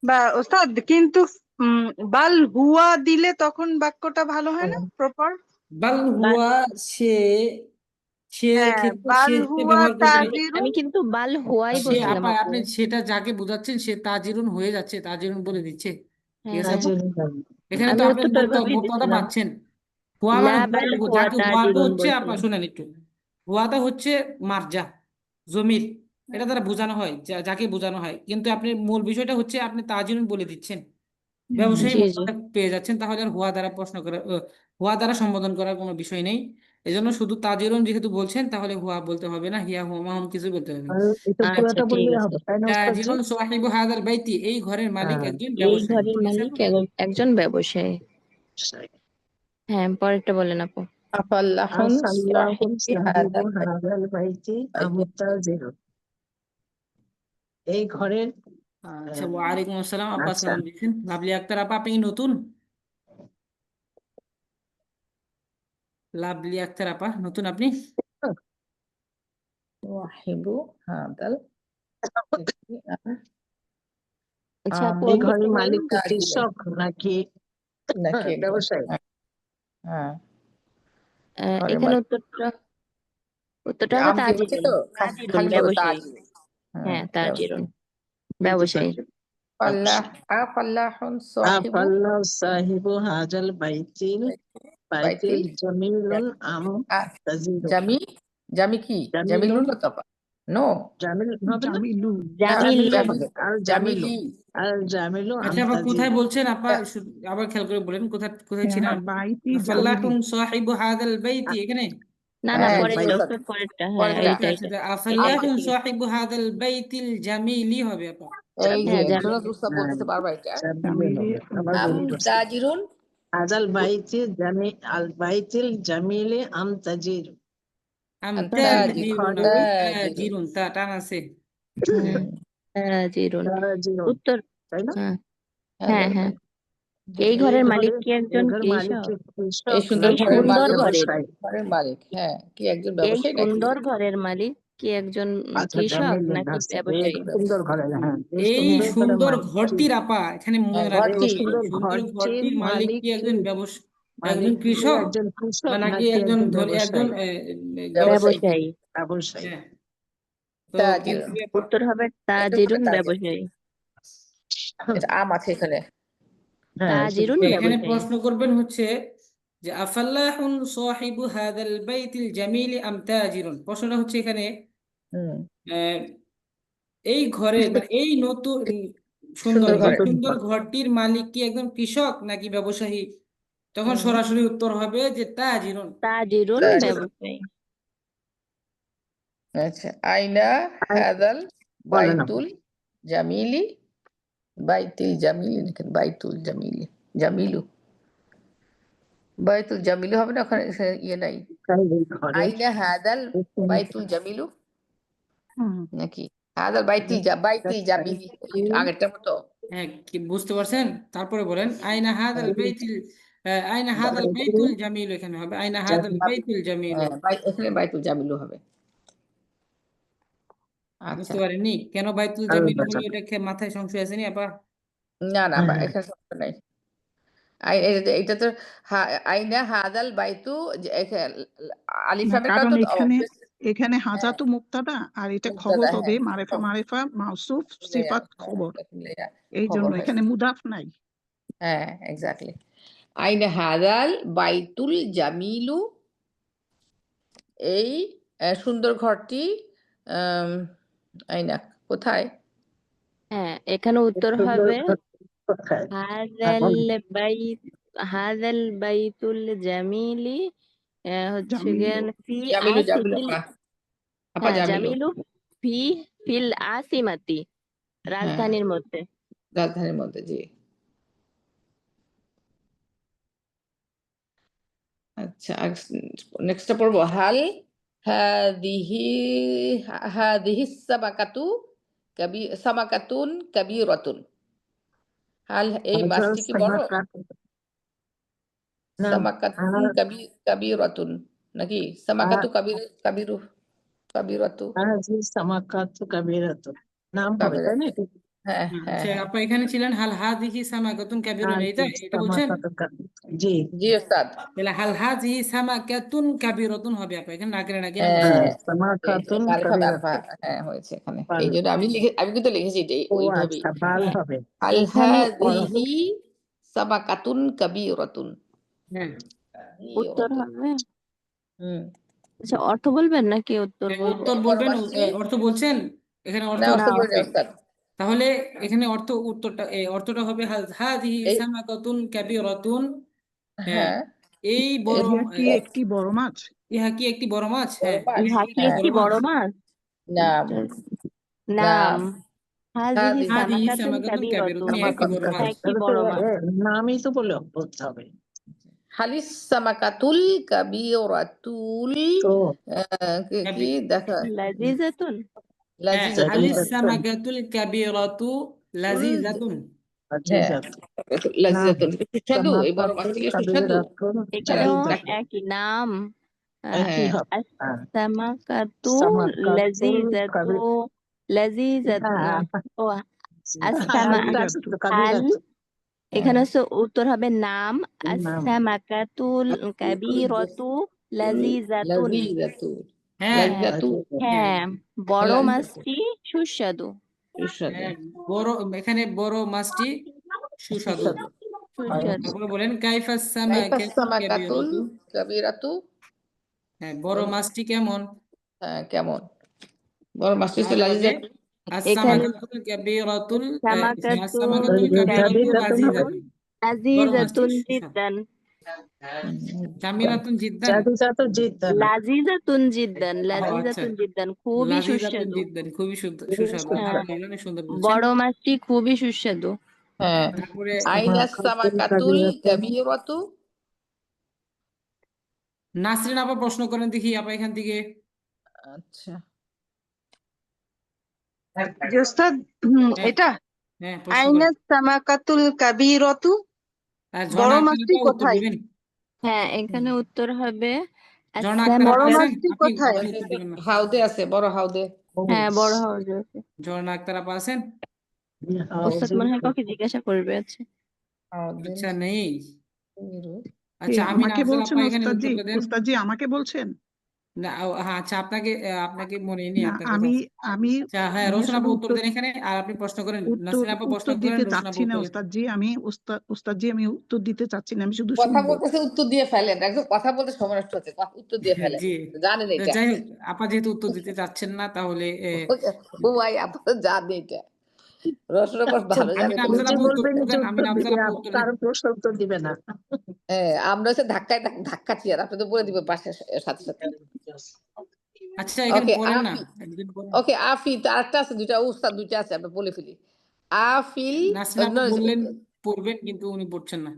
বা ওস্তাদ কিন্তু উম, বাল হুয়া দিলে তখন বাক্যটা ভালো হয় না, প্রপার? বাল বা- হুয়া, সে, সে হ্যাঁ, ক্ষেত্রে সে বাল হিসেবে হুয়া ব্যবহার করবেন। তাজিরুন। আমি কিন্তু বাল হুয়াই সে বলছিলাম আপা, আপু। আপনি সেটা যাকে বোঝাচ্ছেন সে তাজিরুন হয়ে যাচ্ছে, তাজিরুন বলে দিচ্ছে, ঠিক হ্যাঁ আছে হ্যাঁ, আপু? তাজিরুল বাড়ি। এখানে তো আমি আপনার উত্তরটা ওইভাবেই বোধটা দিছিলাম। পাচ্ছেন। হুয়া মানে লা বাল হুয়া যাকে, হুয়া তো তাজিরুন হচ্ছে আপা, বলছিলাম। শুনেন একটু, হুয়াটা হচ্ছে মার্জা, জমির, এটা দ্বারা বোঝানো হয়, যাকে বোঝানো হয়, কিন্তু আপনি মূল বিষয়টা হচ্ছে আপনি তাজিরুন বলে দিচ্ছেন, ব্যবসায়ী জি জি। মর্যাদা পেয়ে যাচ্ছেন, তাহলে আর হুয়া দ্বারা হুয়া দ্বারা সম্বোধন করার কোনো বিষয় নেই। এই জন্য শুধু তাজিরুন যেহেতু বলছেন, তাহলে হুয়া বলতে হবে না, হিয়া হুমা হুম কিছু বলতে হবে না। আর এটা আচ্ছা পুরোটা ঠিক বললেই আছে। হবে, তাই না ওস্তাদজি? তাজিরুন সাহিবু হাদাল বাইতি, এই ঘরের মালিক হ্যাঁ, একজন এই ব্যবসায়ী, ঘরের ঠিক আছে মালিক আপু? একজন ব্যবসায়ী। সেই। হ্যাঁ, পরেরটা বলেন আপু। আফাল্লাহুন আফাল্লাহু সাহিবি সাহিবু হাদাল হাজাল বাইতি বাইতি। আহুত্তাজিরুন, এই ঘরের আচ্ছা, আহ, ওয়ালাইকুম আসসালাম আপা, আচ্ছা, সালাম দিচ্ছেন। লাভলি আক্তার আপা, আপনি কি নতুন? লাভলি আক্তার আপা, নতুন আপনি? সাহিবু হাদাল বাইতি আচ্ছা আপু, এই উত্তরটা ঘরের বলেন। মালিক কি তাজিরুন, কৃষক নাকি নাকি একজন, ব্যবসায়ী? হ্যাঁ ঘরের এখানে মালিক। উত্তরটা উত্তরটা হবে আমি কি বলছি তাজিরুন। তো, তাজিরুন খালি বলো ব্যবসায়ী। তাজিরুন। হ্যাঁ তাজিরুন এই যে ব্যবসায়ী। তাজির। ফাল্লাহ আফাল্লাহুন সাহিবু আফাল্লা সাহিবু হাজাল বাইতিল বাইতিল জামিলুন আম তাজিরু। জামি জামি কি জামিলুন জামিলুন তো নো জামিল হবে না? জামিলু জামিলি আল জামিলু জামিলি আল জামিলু আম আচ্ছা আপা কোথায় তাজিরু। বলছেন আপা আবার খেয়াল করে বলেন কোথায় কোথায় হ্যাঁ ছিলেন? বাইতি জামিলি আফাল্লাহুন সাহিবু হাদাল বাইতি এখানে না হ্যাঁ পরেরটা বাইত ওটার পরেরটা, হ্যাঁ পরেরটা এইটা আচ্ছা এটা আফাল্লাহুন আমাকে সাহিবু হাদাল বাইতিল জামিলি হবে আপা। এই যে হ্যাঁ জামিলু। সুরাত উসা বলতেছে বারবার এটা জামিলু জামিলি হবে। আবার আম ভুল করছি। তাজিরুন হাজাল বাইতি জামি আল বাইতিল জামিলি আম তাজিরু। আম তাজিরুন তাজিরুন আপা তাজিরুন তা টান আছে। হ্যাঁ তাজিরুন তাজিরু, উত্তর। তাই না? হ্যাঁ হাজাল হ্যাঁ বাইত এই এই ঘরের মালিক ঘরের কি একজন মালিক কৃষক? কি এই কৃষক সুন্দর এই নাকি ঘরের সুন্দর মালিক ঘরের ব্যবসায়ী? ঘরের মালিক হ্যাঁ কি একজন এই ব্যবসায়ী নাকি সুন্দর ঘরের মালিক কি একজন আচ্ছা কৃষক জামিলুন নাকি আছে। এই ব্যবসায়ী? সুন্দর ঘরের, হ্যাঁ এই এই সুন্দর ঘরের সুন্দর মালিক কি? ঘরটির আপা এখানে মনে হ্যাঁ, রাখবেন ঘরটি এই সুন্দর সুন্দর ঘরটির ঘরটির মালিক মালিক কি কি? একজন একজন মালিক কি কৃষক একজন কৃষক নাকি নাকি একজন একজন একজন ব্যবসায়ী? ব্যবসায়ী ব্যবসায়ী। ব্যবসায়ী। হ্যাঁ তো কি তাজিরুন হবে আপা? উত্তর হবে এটার উত্তরটা তাজিরুন তাজির ব্যবসায়ী। এটা আম আছে এখানে হ্যাঁ তাজিরুন এখানে ব্যবসায়ী। প্রশ্ন করবেন হচ্ছে যে আফাল্লাহুন সাহিবু হাদাল বাইতিল জামিলি আম তাজিরুন, প্রশ্নটা হচ্ছে এখানে হুম আহ, এই ঘরের মানে এই নতুন সুন্দর সুন্দর এই ঘরের সুন্দর ঘরটির মালিক কি একজন কৃষক নাকি ব্যবসায়ী? তখন হুম সরাসরি উত্তর হবে যে তাজিরুন। তাজিরুন তাজিরুন ব্যবসায়ী। আচ্ছা আইনা হাদাল বলেন আপনি। বাইতুল জামিলি বাইতুল জামিলি লিখেন বাইতুল জামিলি জামিলু বাইতুল জামিলু হবে না ওখানে ইয়ে নাই এই ঘরের আইনা হাদাল একজন বাইতুল জামিলু হুম নাকি হাদাল বাইতুল জামিলি ওই আগেরটার মতো হ্যাঁ কি বুঝতে পারছেন? তারপরে বলেন আইনা হাদাল বাইতুল বাইতুল আইনা হাদাল বাইতুল জামিল, এখানে হবে আইনা হাদাল বাইতুল জামিল। হ্যাঁ এখানে বাইতুল জামিলু হবে আচ্ছা বুঝতে পারেননি কেন বাইতুল জামিল হলো? এটা মাথায় সংশয় আসেনি আপা? না হ্যাঁ এখানে সমস্যা নাই এটা তো আইনা হাদাল বাইতু আলিফ না লামের কারণে কারণ তো এখানে হাজা হ্যাঁ তো মুক্তাদা আর এটা খবর মুক্তাদা হবে হ্যাঁ মারেফা মারেফা মাউসুফ সিফাত খবর, এই খবর জন্য হয়েছে এখানে মুদাফ নাই। হ্যাঁ এক্স্যাক্টলি আইনা হাদাল বাইতুল জামিলু এই সুন্দর ঘরটি আম, আইনা কোথায় হ্যাঁ এখানে উত্তর সুন্দর হবে ঘর কোথায়? হাজাল এখন বাইত হাজাল বাইতুল জামিলি হচ্ছে জামিলু গিয়ে ফি জামিলু আসিফিল। আপা হ্যাঁ জামিলু জামিলু ফি ফিল আসিমাতি হ্যাঁ রাজধানীর মধ্যে। রাজধানীর মধ্যে জি আচ্ছা নেক্সটটা পড়বো হাদিহি হাদিহি সামাকাতুন কাবীরাতুন হাল এই হাজার মাছটি কি বড় সামাকাত না সামাকাতুন কাবীরাতুন নাকি সামাকাতু কাবীরাতু হাজি সামাকাত কাবিরাত নাম হবে, তাই না? কাবীরাতু হ্যাঁ আচ্ছা হ্যাঁ আপা এখানে ছিলেন হাল হাদিহি সামাকাতুন কাবিরুন, হাজি এটা বলছেন? সামাকাত জি জি ওস্তাদ তাহলে হাল হাদিহি সামাকাতুন কাবিরাতুন হবে আপা, এখানে নাকিরা নাকিরা বসে। হ্যাঁ হ্যাঁ সামাকাতুন মারিফা কাবিরাত মারিফা হ্যাঁ হয়েছে এখানে পাল। এই জন্য আমি কিন্তু লিখেছি ও ওইভাবেই আচ্ছা বাল হবে আল এখানে হাদিহি সামাকাতুন কাবীরাতুন হ্যাঁ উত্তর হবে হুম আচ্ছা অর্থ বলবেন নাকি উত্তর বলবো? উত্তর এই বড় বলবেন মাছটি অর্থ বলছেন? এখানে অর্থ না না ওস্তাদ বলে হবে। ওস্তাদ তাহলে এখানে উত্তরটা অর্থটা হবে হাল হাদিহি এই সামাকাতুন কাবিরাতুন। হ্যাঁ হ্যাঁ এই বড় ইহা কি একটি বড় মাছ? ইহা কি একটি বড় মাছ? বড় হ্যাঁ মাছ ইহা ইহা কি কি একটি হ্যাঁ একটি বড় বড় মাছ? মাছ? নাম নাম নাম হাজিহি হাদিহি হাদিহি সামাকাতুন সামাকাতুন কাবিরাতুন, কাবীরাতুন। ইহা একটি বড় ইহা মাছ। একটি বড় মাছ। নামই তো বলে বলতে হবে হালিস সামাকাতুল কাবীরাতুল তো কি দেখা লাজিজাতুন। হ্যাঁ হালিস সামাকাতুল কাবিরাতু লাযিযাতুন। হ্যাঁ আজিজাত নাম লাজিজাতুন সুস্বাদু এই বড় সামাকাতুন মাছটি কি সুস্বাদু কাবিরাতুন হ্যাঁ এখানেও আজিজাত একই নাম একই হ্যাঁ হবে হ্যাঁ আস-সামাকাতু সামাকাতুল লাজিজাতু কাবির লাজিজাত না ও আস-সামা আরেকটা আছে তো হাল কাবিরাত এখানে হচ্ছে উত্তর হবে নাম নাম আস-সামাকাতুল কাবীরাতু লাজিজাতুন। লাজিজাতুন হ্যাঁ লাজ্জাতু হ্যাঁ হ্যাঁ বড় লাজ্জাতু মাছটি সুস্বাদু সুস্বাদু হ্যাঁ বড় এখানে বড় মাছটি সুস্বাদু। সুস্বাদু সুস্বাদু তারপরে বলেন কাইফাস কাইফাস সামাকাতুল সামাকাতুল কাবীরাতু। কাবীরাতু হ্যাঁ বড় মাছটি কেমন? কেমন বড় মাছটি হচ্ছে তাহলে হবে লাজিজাতু এখানে as-সামাকাতুল কাবীরাতুল সামাকাতুল as-সামাকাতুল কাবীরাতু জাদিদাতুন লাযীযাতুন। বড় মাছটি লাযীযাতুন সুস্বাদু। জিদ্দান জামিলাতুন জিদ্দান। জাদিদাতুন জিদ্দান লাযীযাতুন জিদ্দান ও আচ্ছা, লাযীযাতুন জিদ্দান খুবই লাযীযাতুন সুস্বাদু জিদ্দান খুবই সুস্বাদু। হ্যাঁ আলহামদুলিল্লাহ, অনেক সুন্দর বলছেন। বড় মাছটি খুবই সুস্বাদু হ্যাঁ তারপরে আইনাস সামাকাতুল কাবীরাতু নাসরিন আপা প্রশ্ন করেন দেখি আপা এখান থেকে। আচ্ছা জি ওস্তাদ, হ্যাঁ এটা হ্যাঁ প্রশ্ন করেন। আইনাস সামাকাতুল কাবীরাতু, আর বড় ঝর্ণা আক্তার মাছটি আপা উত্তর কোথায়? দিবেন। হ্যাঁ এখানে উত্তর হবে ঝর্ণা আক্তার বড় আপা আছেন? মাছটি আপনি কোথায়? আপনি উত্তর দিবেন না। হাউদে আছে বড় হাউদে হ্যাঁ বড় হাউস আছে ঝর্ণা আক্তার আপা আছেন? ওস্তাদ মনে হয় কাউকে জিজ্ঞাসা করবে আছে হাউদে আচ্ছা নেই। কে আচ্ছা আমিন আমাকে আফজাল বলছেন আপা এখানে ওস্তাদজি? উত্তরটা দেন। ওস্তাদজি আমাকে বলছেন? না হ্যাঁ আচ্ছা আপনাকে মনে নেই না আপনার কথা। আমি আচ্ছা হ্যাঁ আমি রোশন শুধু আপা উত্তর দেন এখানে, আর আপনি প্রশ্ন করেন। উত্তর নাসরিন আপা প্রশ্ন উত্তর করেন, দিতে রোশন আপা চাচ্ছি না উত্তর দেন। ওস্তাদজি। আমি ওস্তাদজি আমি উত্তর দিতে চাচ্ছি না, আমি শুধু কথা শুনবো। বলতেছে উত্তর দিয়ে ফেলেন একদম কথা বলতে সময় নষ্ট হচ্ছে উত্তর দিয়ে ফেলেন জি জানেন এটা যাই হোক, আপা যেহেতু উত্তর দিতে চাচ্ছেন না তাহলে ও ভাই আপনারা জানেন এটা রসনের পর ভালো আমিন জানেন তো আফজাল নিজে আপা উত্তর বলবেন যে দেন। আমিন উত্তর আফজাল দিবে, আপা উত্তর দেন। কারো প্রশ্ন উত্তর দিবে না। আমরা হচ্ছে ধাক্কা চিয়ার আপনি তো বলে দিবেন পাশের সাথে সাথে আচ্ছা এখানে ওকে বলেন না, আফি একদিন বলেন। ওকে আফি তো আরেকটা আছে দুইটা উস্তাদ দুইটা আছে আমরা বলে ফেলি আফিল নাসরিন আপা বললেন পড়বেন, কিন্তু উনি পড়ছেন না।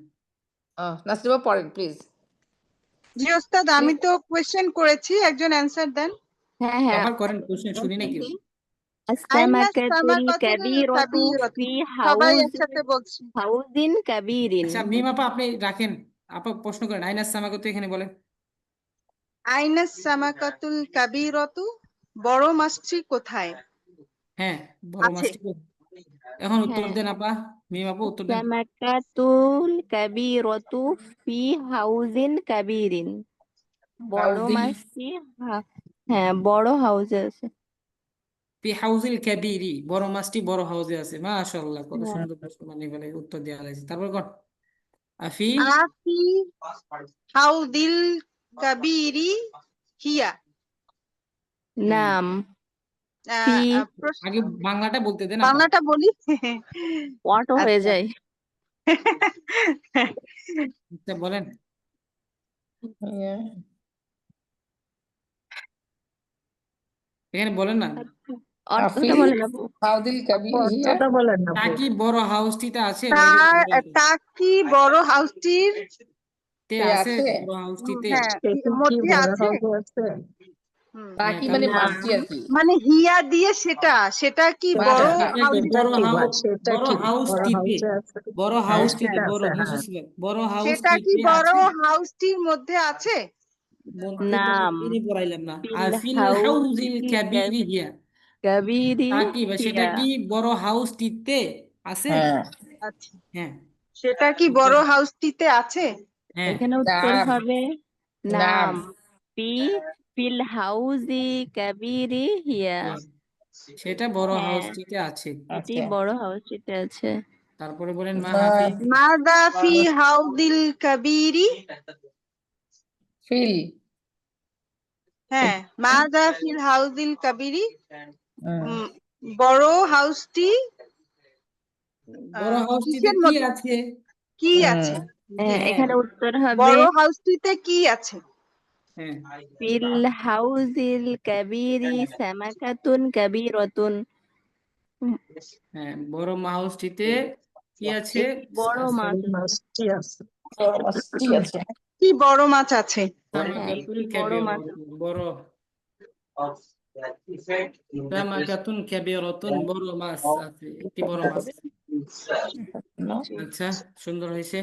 নাসরিমা পড়েন প্লিজ জি ওস্তাদ, আমি তো কোয়েশ্চেন করেছি, একজন অ্যান্সার দেন। হ্যাঁ হ্যাঁ আবার করেন, কোশ্চেন শুনি না কেউ। আইনাস السمكة সামাকাতুল الكبيرة কাবীরাতু, في সবাই حوض একসাথে বলছি। كبير আচ্ছা মিম আপা আপনি রাখেন, আপা প্রশ্ন করেন। আইনাস সামাকত এখানে বলেন। আইনাস সামাকাতুল কাবীরাতু, বড় মাছটি কোথায়? হ্যাঁ বড় আছে। মাছটি কোথায়? এখন উত্তর হ্যাঁ দেন আপা, মিম আপা উত্তর দেন। السمكة الكبيرة في حوض كبير বড় হাউদি মাছটি হ্যাঁ বড় হাউসে আছে ফি হাউজিল কাবীরি, বড় মাছটি বড় হাউজে আছে। মাশাআল্লাহ, কত হ্যাঁ সুন্দর প্রশ্ন মানে বলে উত্তর দেওয়া হয়েছে। তারপর কোন আফি আফি হাউদিল কাবীরি হিয়া। নাম আহ, ফি আগে বাংলাটা বলতে দেন আপা। বাংলাটা বলি। অটো হয়ে আচ্ছা। যায় আচ্ছা বলেন। এখানে বলেন না। অর্থটা আফিল বলে না হাউদিল কাবি হিয়া অর্থটা বলেন না। তা কি বড় হাউসটিতে আছে? তা কি বড় হাউসটির তে তে আছে, আছে বড় হাউসটিতে। হ্যাঁ সে কি মধ্যে বড় আছে? হাউসে আছে? তা হ্যাঁ কি তাহলে মানে না মাছটি আর কি মানে হিয়া দিয়ে সেটা কি সেটা বড় সেটা কি সেটা বড় কি বড় হাউসটিতে, হাউসে আছে? বড় হ্যাঁ হাউসটিতে, সেটা বড় আছে, হ্যাঁ। মুসিবত, বড় সেটা কি হাউসটিতে বড় আছে। হাউসটির মধ্যে আছে? মধ্যে তো নাম তিনি পড়াইলাম না। ফিল আর ফিল হাউজিল হাউজিল কাবীরি হিয়া, কাবিরি তা কি বা সেটা হিয়া কি বড় হাউসটিতে আছে? হ্যাঁ আচ্ছা, হ্যাঁ সেটা কি উত্তর, বড় হাউসটিতে আছে? হ্যাঁ এখানে উত্তর নাম হবে নাম নাম ফি ফিল হাউজি কাবিরি হিয়া হিয়া। সেটা বড় হ্যাঁ হাউসটিতে আছে। এটি আচ্ছা বড় হাউসটিতে আছে তারপরে বলেন মা হাফি। মা- মাদা ফি হাউদিল কাবীরি, ফিল হ্যাঁ মাদা ফিল হাউদিল কাবীরি, হুম, বড় হাউসটি বড় হাউসটিতে কিসের কি মধ্যে আছে? কি হুম, আছে? হ্যাঁ এখানে উত্তর হবে বড় হাউসটিতে কি আছে? হ্যাঁ ফিল হাউজিল কাবিরি সামাকাতুন কাবিরাতুন হ্যাঁ বড় হাউসটিতে কি আছে? একটি বড় মাছ আছে মাছটি আছে। বড় মাছটি আছে কি বড় মাছ আছে? হ্যাঁ সামাকাতুল একটি বড় মাছ কাবীরাতুন, বড় সামাকাতুন কাবীরাতুন, বড় মাছ আছে, একটি বড় মাছ। আচ্ছা সুন্দর হয়েছে।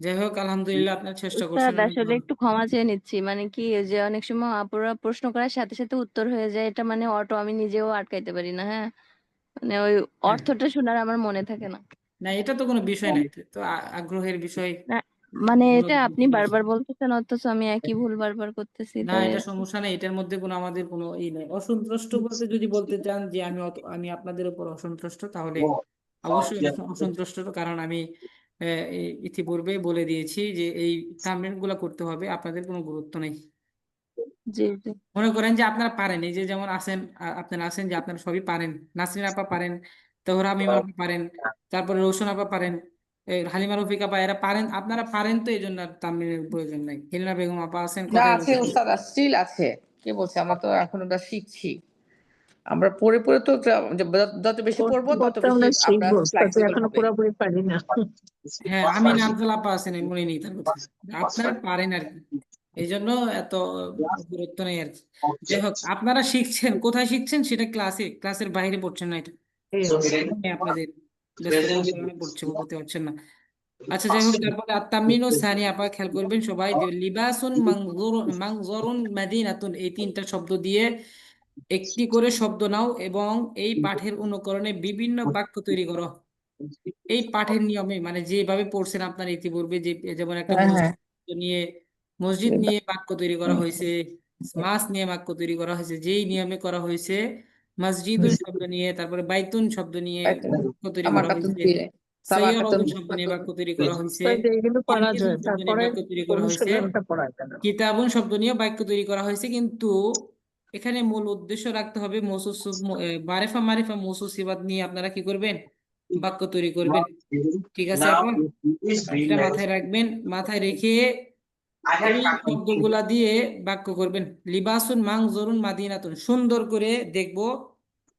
যাই হোক আলহামদুলিল্লাহ, আপনার চেষ্টা করছেন উস্তাদ অনেক আসলে ভালো। একটু ক্ষমা চেয়ে নিচ্ছি মানে কি যে অনেক সময় আপুরা প্রশ্ন করার সাথে সাথে উত্তর হয়ে যায় এটা মানে অটো আমি নিজেও আটকাইতে পারি না হ্যাঁ মানে ওই হ্যাঁ অর্থটা শোনার আমার মনে থাকে না না এটা তো কোনো বিষয় নাই, তো আগ্রহের বিষয়। না মানে কোনো এটা আপনি দুঃখ নেই। বারবার বলতেছেন অথচ আমি একই ভুল বারবার করতেছি, না, তাই এটা সমস্যা নেই, এটার মধ্যে কোনো আমাদের কোনো ই নেই। অসন্তুষ্ট বলতে যদি বলতে চান যে আমি আপনাদের উপর অসন্তুষ্ট, তাহলে অবশ্যই অসন্তুষ্ট, কারণ আমি ইতিপূর্বে বলে দিয়েছি যে এই তামরিন গুলা করতে হবে, আপনাদের কোনো গুরুত্ব নেই। জি জি। মনে করেন যে আপনারা পারেন, এই যে যেমন আছেন, আপনারা আছেন যে আপনারা সবই পারেন, নাসরিন আপা পারেন, তোহরা মিম আপা পারেন, তারপরে রৌশন আপা পারেন, হালিমা রফিক আপা, এরা পারেন, আপনারা পারেন, তো এই জন্য আর তামরিনের প্রয়োজন নাই। হেলিনা বেগম আপা আছেন, না, কথাই আছে বলছেন। ওস্তাদ, স্টিল আছে। কে বলছে? আমরা তো এখন ওটা শিখছি। আমরা পড়ে পড়ে তো যত বেশি পড়বো তত করতে বেশি আমরা আমরা শিখবো, তাতে ফ্লেক্সিবল এখনো হবে। পুরোপুরি পারি না। হ্যাঁ, আমি নাফজাল আপা আছেন, আমি মনে নেই তার কথা, আপনারা পারেন আর কি, এই জন্য এত গুরুত্ব নেই আর কি। যাই হোক, আপনারা শিখছেন, কোথায় শিখছেন সেটা ক্লাসের বাইরে পড়ছেন না, এটা এই অবস্থা। আপনাদের ব্যস্ততার কারণে বলতে পারছেন না। আচ্ছা, যাই হোক, তারপরে আত-তামরিনু সানি আপা খেয়াল করবেন সবাই, যে লিবাসুন মানজুরুন মাদিনাতুন, এই তিনটা শব্দ দিয়ে একটি করে শব্দ নাও এবং এই পাঠের অনুকরণে বিভিন্ন বাক্য তৈরি করো। এই পাঠের নিয়মে, মানে যেভাবে পড়ছেন আপনার ইতিপূর্বে, যে যেমন একটা হ্যাঁ হ্যাঁ। মসজিদ নিয়ে বাক্য তৈরি করা হয়েছে, মাছ নিয়ে বাক্য তৈরি করা হয়েছে, যেই নিয়মে করা হয়েছে, মসজিদুন শব্দ নিয়ে, তারপরে বাইতুন শব্দ নিয়ে বাক্য তৈরি করা তামাকাতুন হয়েছে, দিয়ে, তামাকাতুন সাইয়ারাতুন শব্দ নিয়ে বাক্য তৈরি করা হয়েছে, তাই এগুলো পারা তানজিলুন যায়, শব্দ নিয়ে তারপরে বাক্য তৈরি করা হয়েছে, অনুশীলনটা পড়া যায় না। কিতাবুন শব্দ নিয়ে বাক্য তৈরি করা হয়েছে। কিন্তু এখানে মূল উদ্দেশ্য রাখতে হবে মারিফা মারিফা মৌসুফ সিফাত নিয়ে আপনারা কি করবেন, বাক্য তৈরি করবেন। ঠিক আছে আপা, এটা মাথায় রাখবেন, মাথায় রেখে এই শব্দগুলা দিয়ে বাক্য করবেন। লিবাসুন মাংজুরুন মাদিনাতুন, সুন্দর করে দেখবো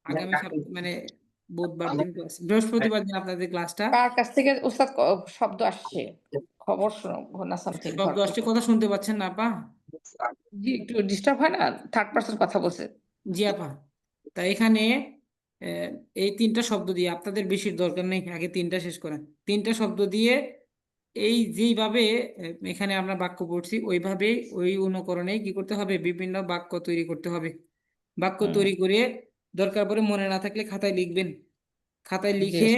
আগামী সপ্তাহ, মানে বুধবার দিন বৃহস্পতিবার দিন আপনাদের ক্লাসটা। কার কাছ থেকে ওস্তাদ শব্দ আসছে? খবর শোনো না, সামথিং ঘর শব্দ আসছে, থেকে। কথা শুনতে পাচ্ছেন না আপা? জি, একটু ডিস্টার্ব হয় না? থার্ড পার্সন কথা বলছে। জি আপা, তাই এখানে আহ, এই তিনটা শব্দ দিয়ে, আপনাদের বেশির দরকার নেই, আগে তিনটা শেষ করেন। তিনটা শব্দ দিয়ে এই যেইভাবে এখানে আমরা বাক্য পড়ছি, ওইভাবে ওই অনুকরণে কি করতে হবে, বিভিন্ন বাক্য তৈরি করতে হবে। বাক্য তৈরি করে দরকার পড়ে মনে না থাকলে খাতায় লিখবেন, খাতায় জি, লিখে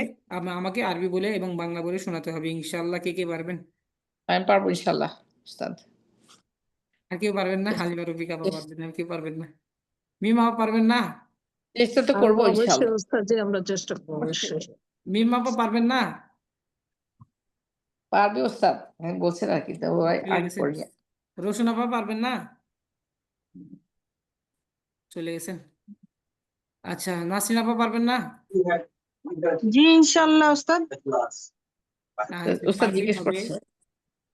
আমাকে আরবি বলে এবং বাংলা বলে শোনাতে হবে ইনশাআল্লাহ। কে কে পারবেন? আমি পারবো ইনশাল্লাহ ওস্তাদ। আর কেউ পারবেন না? হালিমা রফিক আপা পারবেন না, আর কেউ পারবেন না? মিমা আপা পারবেন না? চেষ্টা তো আর করবো অবশ্যই ইনশাল্লাহ। ওস্তাদ, যে আমরা চেষ্টা করবো অবশ্যই। মিমা আপা পারবেন না? পারবে ওস্তাদ, আমি বলছেন আর কি, তো ওরাই চলে আগে গেছেন। পড়ি। রোশন আপা পারবেন না? চলে গেছেন। আচ্ছা, নাসরিন আপা পারবেন না? জি ইনশাল্লাহ ওস্তাদ। আচ্ছা, ওস্তাদ পারলেই জিজ্ঞেস হবে, করছে।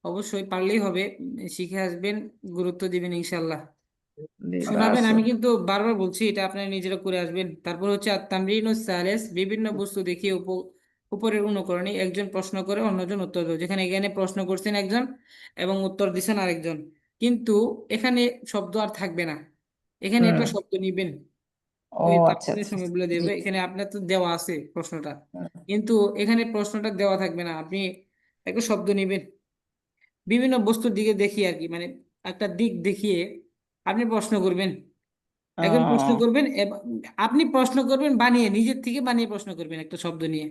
অবশ্যই পারলেই হবে, শিখে আসবেন, গুরুত্ব দিবেন ইনশাল্লাহ। জি, শোনাবেন, আচ্ছা। আমি কিন্তু বারবার বলছি, এটা আপনারা নিজেরা করে আসবেন। তারপর হচ্ছে আত-তামরিনু সালিস, বিভিন্ন বস্তু দেখিয়ে উপরের অনুকরণে একজন প্রশ্ন করে অন্যজন উত্তর দেয়। যেখানে এখানে প্রশ্ন করছেন একজন এবং উত্তর দিচ্ছেন আরেকজন, কিন্তু এখানে শব্দ আর থাকবে না, এখানে একটা শব্দ নিবেন, ও ওই আচ্ছা তারপরে আচ্ছা। সময় বলে জি। দেবে। এখানে আপনার তো দেওয়া আছে প্রশ্নটা, হুম। কিন্তু এখানে প্রশ্নটা দেওয়া থাকবে না, আপনি একটা শব্দ নিবেন, বিভিন্ন বস্তুর দিকে দেখিয়ে আর কি, মানে একটা দিক দেখিয়ে আপনি প্রশ্ন করবেন। একজন প্রশ্ন আহ, করবেন, আপনি প্রশ্ন করবেন, বানিয়ে নিজের থেকে বানিয়ে প্রশ্ন করবেন, একটা শব্দ নিয়ে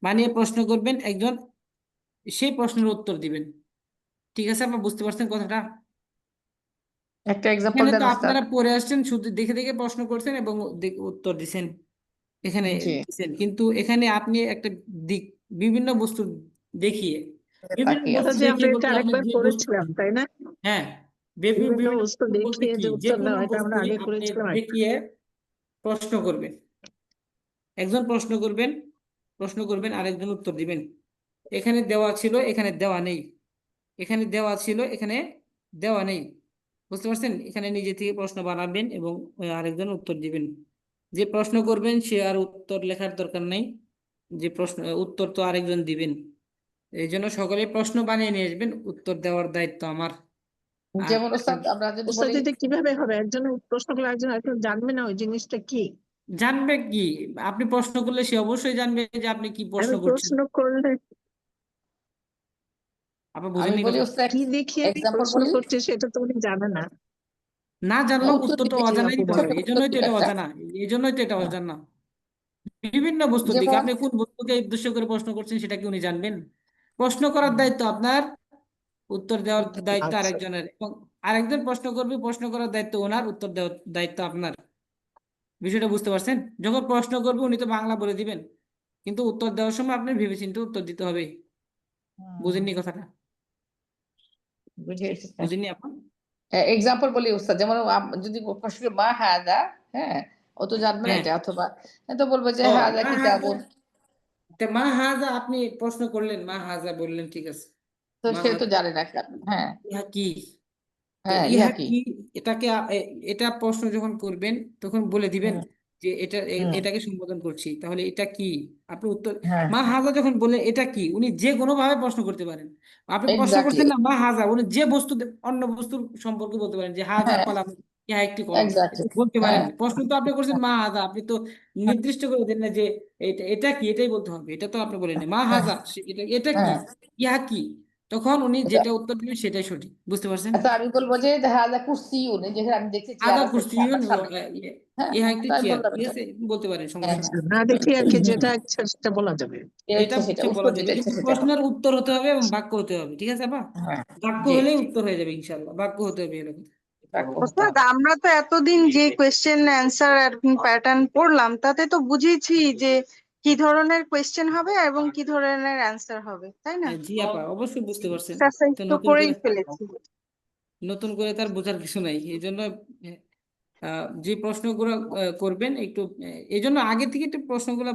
বানিয়ে প্রশ্ন করবেন একজন, সেই প্রশ্নের উত্তর দিবেন। ঠিক আছে, আপনার বুঝতে পারছেন কথাটা? একটা এক্সাম্পল এখানে তো দেন ওস্তাদ। আপনারা পড়ে আসছেন, শুধু দেখে দেখে প্রশ্ন করছেন এবং উত্তর দিছেন এখানে জি, দিছেন, কিন্তু এখানে আপনি একটা দিক, বিভিন্ন বস্তু দেখিয়ে, বিভিন্ন তাকিয়ে বস্তু ওস্তাদ, আছে। যে আমরা দেখিয়ে এটা বলতে আপনি আরেকবার যে বস্তু, করেছিলাম তাই না? হ্যাঁ, বিভিন্ন বিভিন্ন বস্তু বস্তু বলতে দেখিয়ে কি, যে যে উত্তর কোনো দেওয়া, এটা আমরা বস্তুই আগে আপনি করেছিলাম একটা। দেখিয়ে প্রশ্ন করবেন। একজন প্রশ্ন করবেন, আরেকজন উত্তর দিবেন। এখানে দেওয়া ছিল, এখানে দেওয়া নেই, এখানে দেওয়া ছিল, এখানে দেওয়া নেই, বুঝতে পারছেন? এখানে নিজে থেকে প্রশ্ন বানাবেন এবং আরেকজন উত্তর দিবেন। যে প্রশ্ন করবেন সে আর উত্তর লেখার দরকার নেই, যে প্রশ্ন উত্তর তো আরেকজন দিবেন। এই জন্য সকলে প্রশ্ন বানিয়ে নিয়ে আসবেন, উত্তর দেওয়ার দায়িত্ব আমার। আর যেমন ওস্তাদ আমরা যদি ওস্তাদ, বলি, এটা কিভাবে হবে? একজন প্রশ্ন করলে একজন আরেকজন জানবে না ওই জিনিসটা কি? জানবে কি, আপনি প্রশ্ন করলে সে অবশ্যই জানবে যে আপনি কি প্রশ্ন আমি করছেন। প্রশ্ন করলে আপনি আমি বুঝেননি বলি কথা? ওস্তাদ, কি দেখিয়ে আমি এক্সাম্পল প্রশ্ন বলি, করছি সেটা তো উনি জানে না। না না জানলেও উত্তর উত্তরটা দিবে কি অজানাই আপু তো হয়, বলেন। ছোট এই উত্তর জন্যই তো দিবে এটা একটা। অজানা, এই জন্যই তো এটা অজানা। বিভিন্ন বস্তুর দিকে যেমন আপনি কোন বস্তুকে উদ্দেশ্য করে প্রশ্ন করছেন সেটা কি উনি জানবেন? প্রশ্ন করার দায়িত্ব আপনার, উত্তর দেওয়ার দায়িত্ব আচ্ছা আরেকজনের, এবং আরেকজন প্রশ্ন করবে, প্রশ্ন করার দায়িত্ব ওনার, উত্তর দেওয়ার দায়িত্ব আপনার। বিষয়টা বুঝতে পারছেন? যখন প্রশ্ন করবে উনি তো বাংলা বলে দিবেন, কিন্তু উত্তর দেওয়ার সময় আপনি ভেবেচিন্তে উত্তর দিতে হবে। বুঝেননি কথাটা? বুঝে গেছি স্যার। বুঝেননি আপনি? এক্সাম্পল বলি উস্তাদ, যেমন যদি প্রশ্ন করে মা হাদা, হ্যাঁ, ও তো জানবে না হ্যাঁ। এটা, অথবা তো বলবো যে ও হাদা মা কিতাবুন, তা মা হাজা আপনি প্রশ্ন করলেন, মা হাজা বললেন, ঠিক আছে, তো মা সে তো হাজা জানে না। হ্যাঁ ইহা কি? তো হ্যাঁ, ইহা ইহা কি? কি, এটাকে এটা প্রশ্ন যখন করবেন তখন বলে দিবেন হুম, যে এটা হুম, এটাকে সম্বোধন করছি, তাহলে এটা কি? আপনি উত্তর হ্যাঁ, মা হাজা যখন বলে এটা কি, উনি যে কোনো ভাবে প্রশ্ন করতে পারেন। আপনি প্রশ্ন এক্স্যাক্টলি, করছেন না মা হাজা, উনি যে বস্তু অন্য বস্তুর সম্পর্কে বলতে পারেন যে হাজা হ্যাঁ, কলাম, ইহা একটি কলম, এক্স্যাক্টলি, এটা বলতে পারেন। হ্যাঁ, প্রশ্ন তো আপনি করছেন মা হাজা, আপনি তো নির্দিষ্ট করে দেন না যে এটা এটা কি, এটাই বলতে হবে, এটা তো আপনি বলেন না। মা হ্যাঁ, হাজা এটা এটা কি, হ্যাঁ। ইহা কি, তখন উনি আচ্ছা, যেটা উত্তর দিবেন সেটাই সঠিক। বুঝতে পারছেন? আচ্ছা, আমি বলবো যে হাদা কুরসিউন, যেখানে আমি দেখছি চেয়ার আদা আছে কুরসিয়ুন সামনে, হ্যাঁ, ইহা একটি তো আমি চেয়ার, বললাম ঠিক এটা, আছে, বলতে পারেন, হ্যাঁ, সমস্যা নেই। আচ্ছা, না দেখে আর কি যেটা ইচ্ছা সেটা বলা যাবে। এটা এটা হচ্ছে সেটা, হচ্ছে উত্তর বলা যাবে, যেটা ইচ্ছা কিন্তু সেটা হবে। প্রশ্নের উত্তর হতে হবে এবং বাক্য হতে হবে, ঠিক আছে আপা? হ্যাঁ, বাক্য জি, হলেই উত্তর হয়ে যাবে ইনশাল্লাহ, বাক্য হতে হবে এরকম। বাক্য হতে ওস্তাদ হবে। আমরা তো এতদিন যে কোয়েশ্চেন অ্যান্সার প্যাটার্ন পড়লাম তাতে তো বুঝেছি যে কি ধরনের কোয়েশ্চেন হবে এবং কি ধরনের অ্যান্সার হবে, তাই না? জি আপা, অবশ্যই বুঝতে পারছেন। এক্সারসাইজ তো তো নতুন করেই করে, ফেলেছি। নতুন করে তার বোঝার কিছু নাই, এই জন্য যে প্রশ্নগুলো করবেন একটু, এই জন্য আগে থেকে একটু প্রশ্নগুলো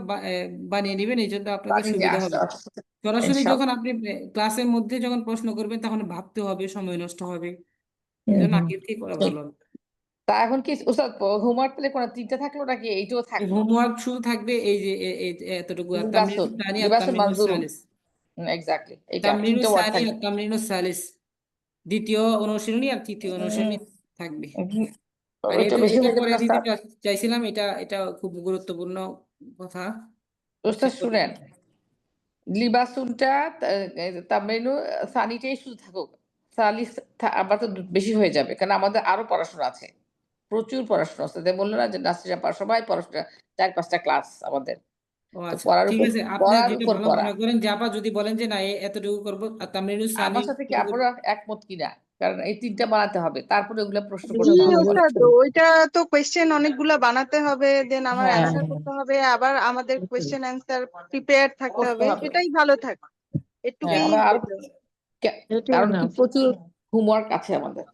বানিয়ে নেবেন, এই জন্য আপনাদের বানিয়ে নিয়ে সুবিধা আসতে হবে। হবে সরাসরি যখন ইনশাআল্লাহ। আপনি ক্লাসের মধ্যে যখন প্রশ্ন করবেন তখন ভাবতে হবে, সময় নষ্ট হবে, এই হুম, জন্য হুম, আগে থেকে করা ঠিক। ভালো হবে। তা এখন কি উস্তাদ, হোমওয়ার্ক পেলে কোনো তিনটা থাকলো নাকি এইটাও থাকলো? হোমওয়ার্ক শুধু থাকবে এই যে এতটুকু, আর তামরিনুস লিবাসুন, সানি আর লিবাসুন তামরিনুস মানজুরুন, সালিস। এক্স্যাক্টলি, এটা তিনটা তামরিনুস ওয়ার্ড সানি থাকবে। আর তামরিনুস সালিস, দ্বিতীয় অনুশীলনী আর তৃতীয় অনুশীলনী থাকবে। আর এটা এটা বেশি এটা হয়ে যাবে পরে না দিতে উস্তাদ? চাইছিলাম, এটা এটা খুব গুরুত্বপূর্ণ কথা। উস্তাদ শুনেন, লিবাসুনটা তামিনু সানিটাই শুধু থাকুক, সালিস আবার তো বেশি হয়ে যাবে, কারণ আমাদের আরো পড়াশোনা আছে, প্রচুর পড়াশোনা আছে। বললো না যে নাসরিন আপা সবাই পড়াশোনা, ৪-৫টা ক্লাস আমাদের, ও তো আচ্ছা, ঠিক আছে, আপনি পড়ার যেটা উপর ভালো পড়া। মনে করেন যে আপা যদি বলেন যে না এতটুকু করবো, আর তামরিনুস সানি আমার সাথে কি আপনারা একমত কিনা? কারণ এই তিনটা বানাতে হবে, তারপরে ওগুলা প্রশ্ন জি করতে হবে। ওস্তাদ, ওইটা তো কোয়েশ্চেন অনেকগুলা বানাতে হবে, দেন আমার হ্যাঁ, অ্যান্সার করতে হবে, আবার আমাদের কোয়েশ্চেন অ্যান্সার প্রিপেয়ার থাকতে করতে হবে, হবে। সেটাই ভালো থাকে। হ্যাঁ, এটুকুই আমরা আর better। এটাই কারণ না। কি প্রচুর হোমওয়ার্ক আছে আমাদের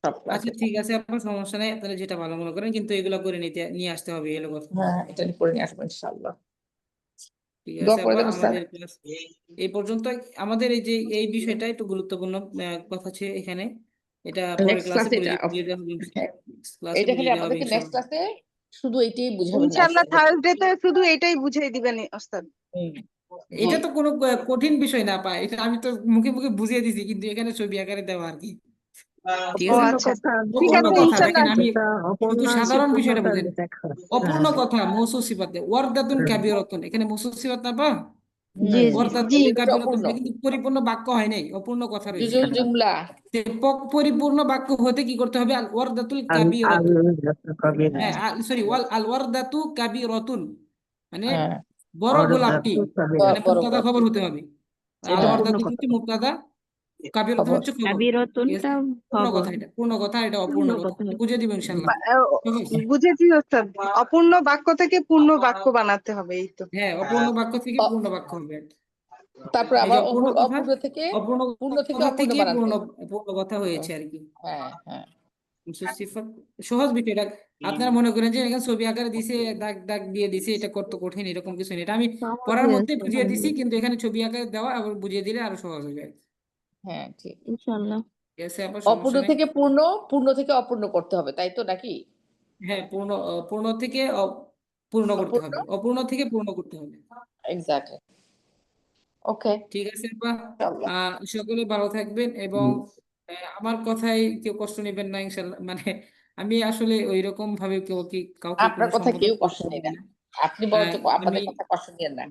সব আচ্ছা ক্লাসে। ঠিক আছে, আপনার সমস্যা নেই, আপনারা যেটা ভালো মনে করেন, কিন্তু এগুলো করে নিয়ে আসতে হবে, এলো কথা। হ্যাঁ, এটা করে নিয়ে আসবো ইনশাআল্লাহ। ঠিক দোয়া আছে করে আপা, দেবেন স্যার। আমাদের ক্লাস এই পর্যন্ত। আমাদের এই যে এই বিষয়টা একটু গুরুত্বপূর্ণ কথা ছিল এখানে, এটা পরের নেক্সট ক্লাসে ক্লাসে এটা, বুঝিয়ে দেওয়া হবে, হ্যাঁ, ক্লাসে এটা খালি বুঝিয়ে দেওয়া হবে আমাদেরকে নেক্সট ইনশাল্লাহ। ক্লাসে শুধু এইটাই বুঝাবেন না ইনশাআল্লাহ শুধু। থার্সডে তে শুধু এটাই বুঝিয়ে দিবেন ওস্তাদ। হুম, জি, এটা তো কোনো কঠিন বিষয় না পাই, এটা আমি তো মুখে মুখে বুঝিয়ে দিছি, কিন্তু এখানে ছবি আকারে দেওয়া আর কি, ঠিক ও আছে। অপূর্ণ আচ্ছা, কথা, ঠিক অপূর্ণ আছে কথা দেখেন, ইনশাআল্লাহ। আমি যেটা অপূর্ণ শুধু আছে সাধারণ বিষয়টা পূর্ণতার বুঝেন। দেখা। অপূর্ণ কথা মৌসুফ সিফাতে ওয়ারদাতুন কাবিরাতুন, এখানে মৌসুফ সিফাত না পা, জি হুম, জি জি ওয়ারদাতুন এটা কাবিরাতুন, অপূর্ণ, এটা কিন্তু পরিপূর্ণ বাক্য হয় নাই, অপূর্ণ কথা রয়েছে। জুজুল জুমলা, পরিপূর্ণ বাক্য হতে কি করতে হবে? আল ওয়ারদাতুল আল আল কাবিরাতুন, কবির হ্যাঁ, হ্যাঁ সরি, আল ওয়ারদাতু কাবিরাতুন, মানে হ্যাঁ, বড় গোলাপটি, অর্ধাতু মানে কবিরাত। বড় মুবতাদা বড়, খবর হতে হবে। আর এটা হ্যাঁ, পূর্ণ ওয়ারদাতুন কথা। হচ্ছে মুবতাদা, কাবিরাতুন খবর, হচ্ছে খবর, ঠিক আছে। কাবিরতুনটা পূর্ণ খবর, কথা, এটা পূর্ণ কথা, এটা অপূর্ণ পূর্ণ কথা, কথা। বুঝিয়ে দিব ইনশাল্লাহ। সহজ। বুঝেছি ওস্তাদ, অপূর্ণ বাক্য থেকে পূর্ণ বাক্য বানাতে হবে, এই তো। হ্যাঁ, অপূর্ণ বাক্য থেকে অ- পূর্ণ বাক্য হবে। তারপর এই যে আবার অপূর্ণ কথা, অপূর্ণ থেকে অপূর্ণ পূর্ণ থেকে কথা অপূর্ণ থেকে বানাতে। পূর্ণ কথা হয়েছে আর কি। হ্যাঁ, হ্যাঁ, সিফাত সহজ বিষয় এটা। আপনারা মনে করেন যে এখানে ছবি আকারে দিছে, দাগ দাগ দিয়ে দিছে, এটা কত কঠিন, এরকম কিছু নেই, এটা আমি পড়ার সহজে মধ্যে বুঝিয়ে দিছি, সহজে কিন্তু এখানে ছবি আকারে দেওয়া, আবার বুঝিয়ে দিলে আরো সহজ হয়ে যায়। হ্যাঁ, ঠিক। ইনশাআল্লাহ। ঠিক আছে আপনার অপূর্ণ সমস্যা নেই। থেকে পূর্ণ, পূর্ণ থেকে অপূর্ণ করতে হবে, তাই তো নাকি? হ্যাঁ, পূর্ণ থেকে পূর্ণ করতে অপূর্ণ, হবে, অপূর্ণ থেকে পূর্ণ করতে হবে। এক্স্যাক্টলি। ওকে, ঠিক আছে আপা, ইনশাআল্লাহ। সকলে ভালো থাকবেন, এবং আমার কথাই কেউ কষ্ট নেবেন না ইনশাল্লাহ, মানে আমি আসলে ওই রকম ভাবে কাউকে আপনার কোনো কথা সম্বোধন কেউ কষ্ট করতে নেই পারি না, না। আপনি বরঞ্চ আমি আমাদের কথা কষ্ট নিয়েন না।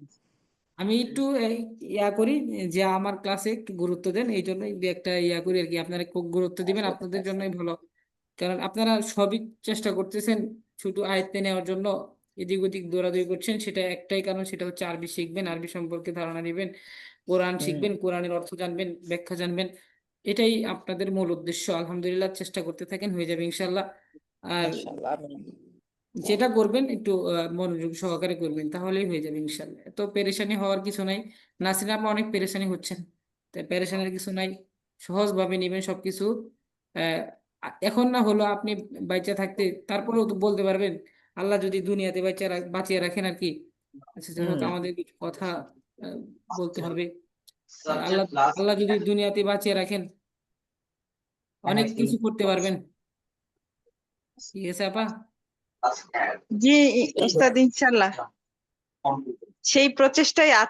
আমি একটু করি যে আমার ক্লাসে একটু গুরুত্ব দেন, এই জন্যই দু একটা করি আর কি, আপনারা খুব গুরুত্ব দিবেন, আচ্ছা, ঠিক আপনাদের আছে। জন্যই ভালো। কারণ আপনারা সবই চেষ্টা করতেছেন শুধু আয়ত্তে নেওয়ার জন্য, এদিক ওদিক দৌড়াদৌড়ি করছেন, সেটা একটাই কারণ, সেটা হচ্ছে আরবি শিখবেন, আরবি সম্পর্কে ধারণা নেবেন, কোরআন শিখবেন, কোরআনের অর্থ জানবেন, ব্যাখ্যা জানবেন। এটাই আপনাদের মূল উদ্দেশ্য। আলহামদুলিল্লাহ, চেষ্টা করতে থাকেন, হয়ে যাবে ইনশাল্লাহ। আর ইনশাআল্লাহ আমিন। যেটা করবেন একটু মনোযোগ সহকারে করবেন, তাহলেই হয়ে যাবে ইনশাল্লাহ। তো পেরেশানি হওয়ার কিছু নাই। নাসরিন আপা অনেক পেরেশানি হচ্ছেন, তাই পেরেশানির কিছু নাই, সহজভাবে নেবেন সবকিছু। আহ এখন না হলো আপনি বাইচা থাকতে, তারপরেও তো বলতে পারবেন আল্লাহ যদি দুনিয়াতে বাঁচিয়ে রাখেন আর কি। আচ্ছা যাই হোক, আমাদের কিছু কথা আহ, বলতে হবে। আল্লাহ আল্লাহ যদি দুনিয়াতে বাঁচিয়ে রাখেন, অনেক কিছু করতে পারবেন। ঠিক আছে আপা? জি ওস্তাদ, ইনশাল্লাহ সেই প্রচেষ্টাই আছে।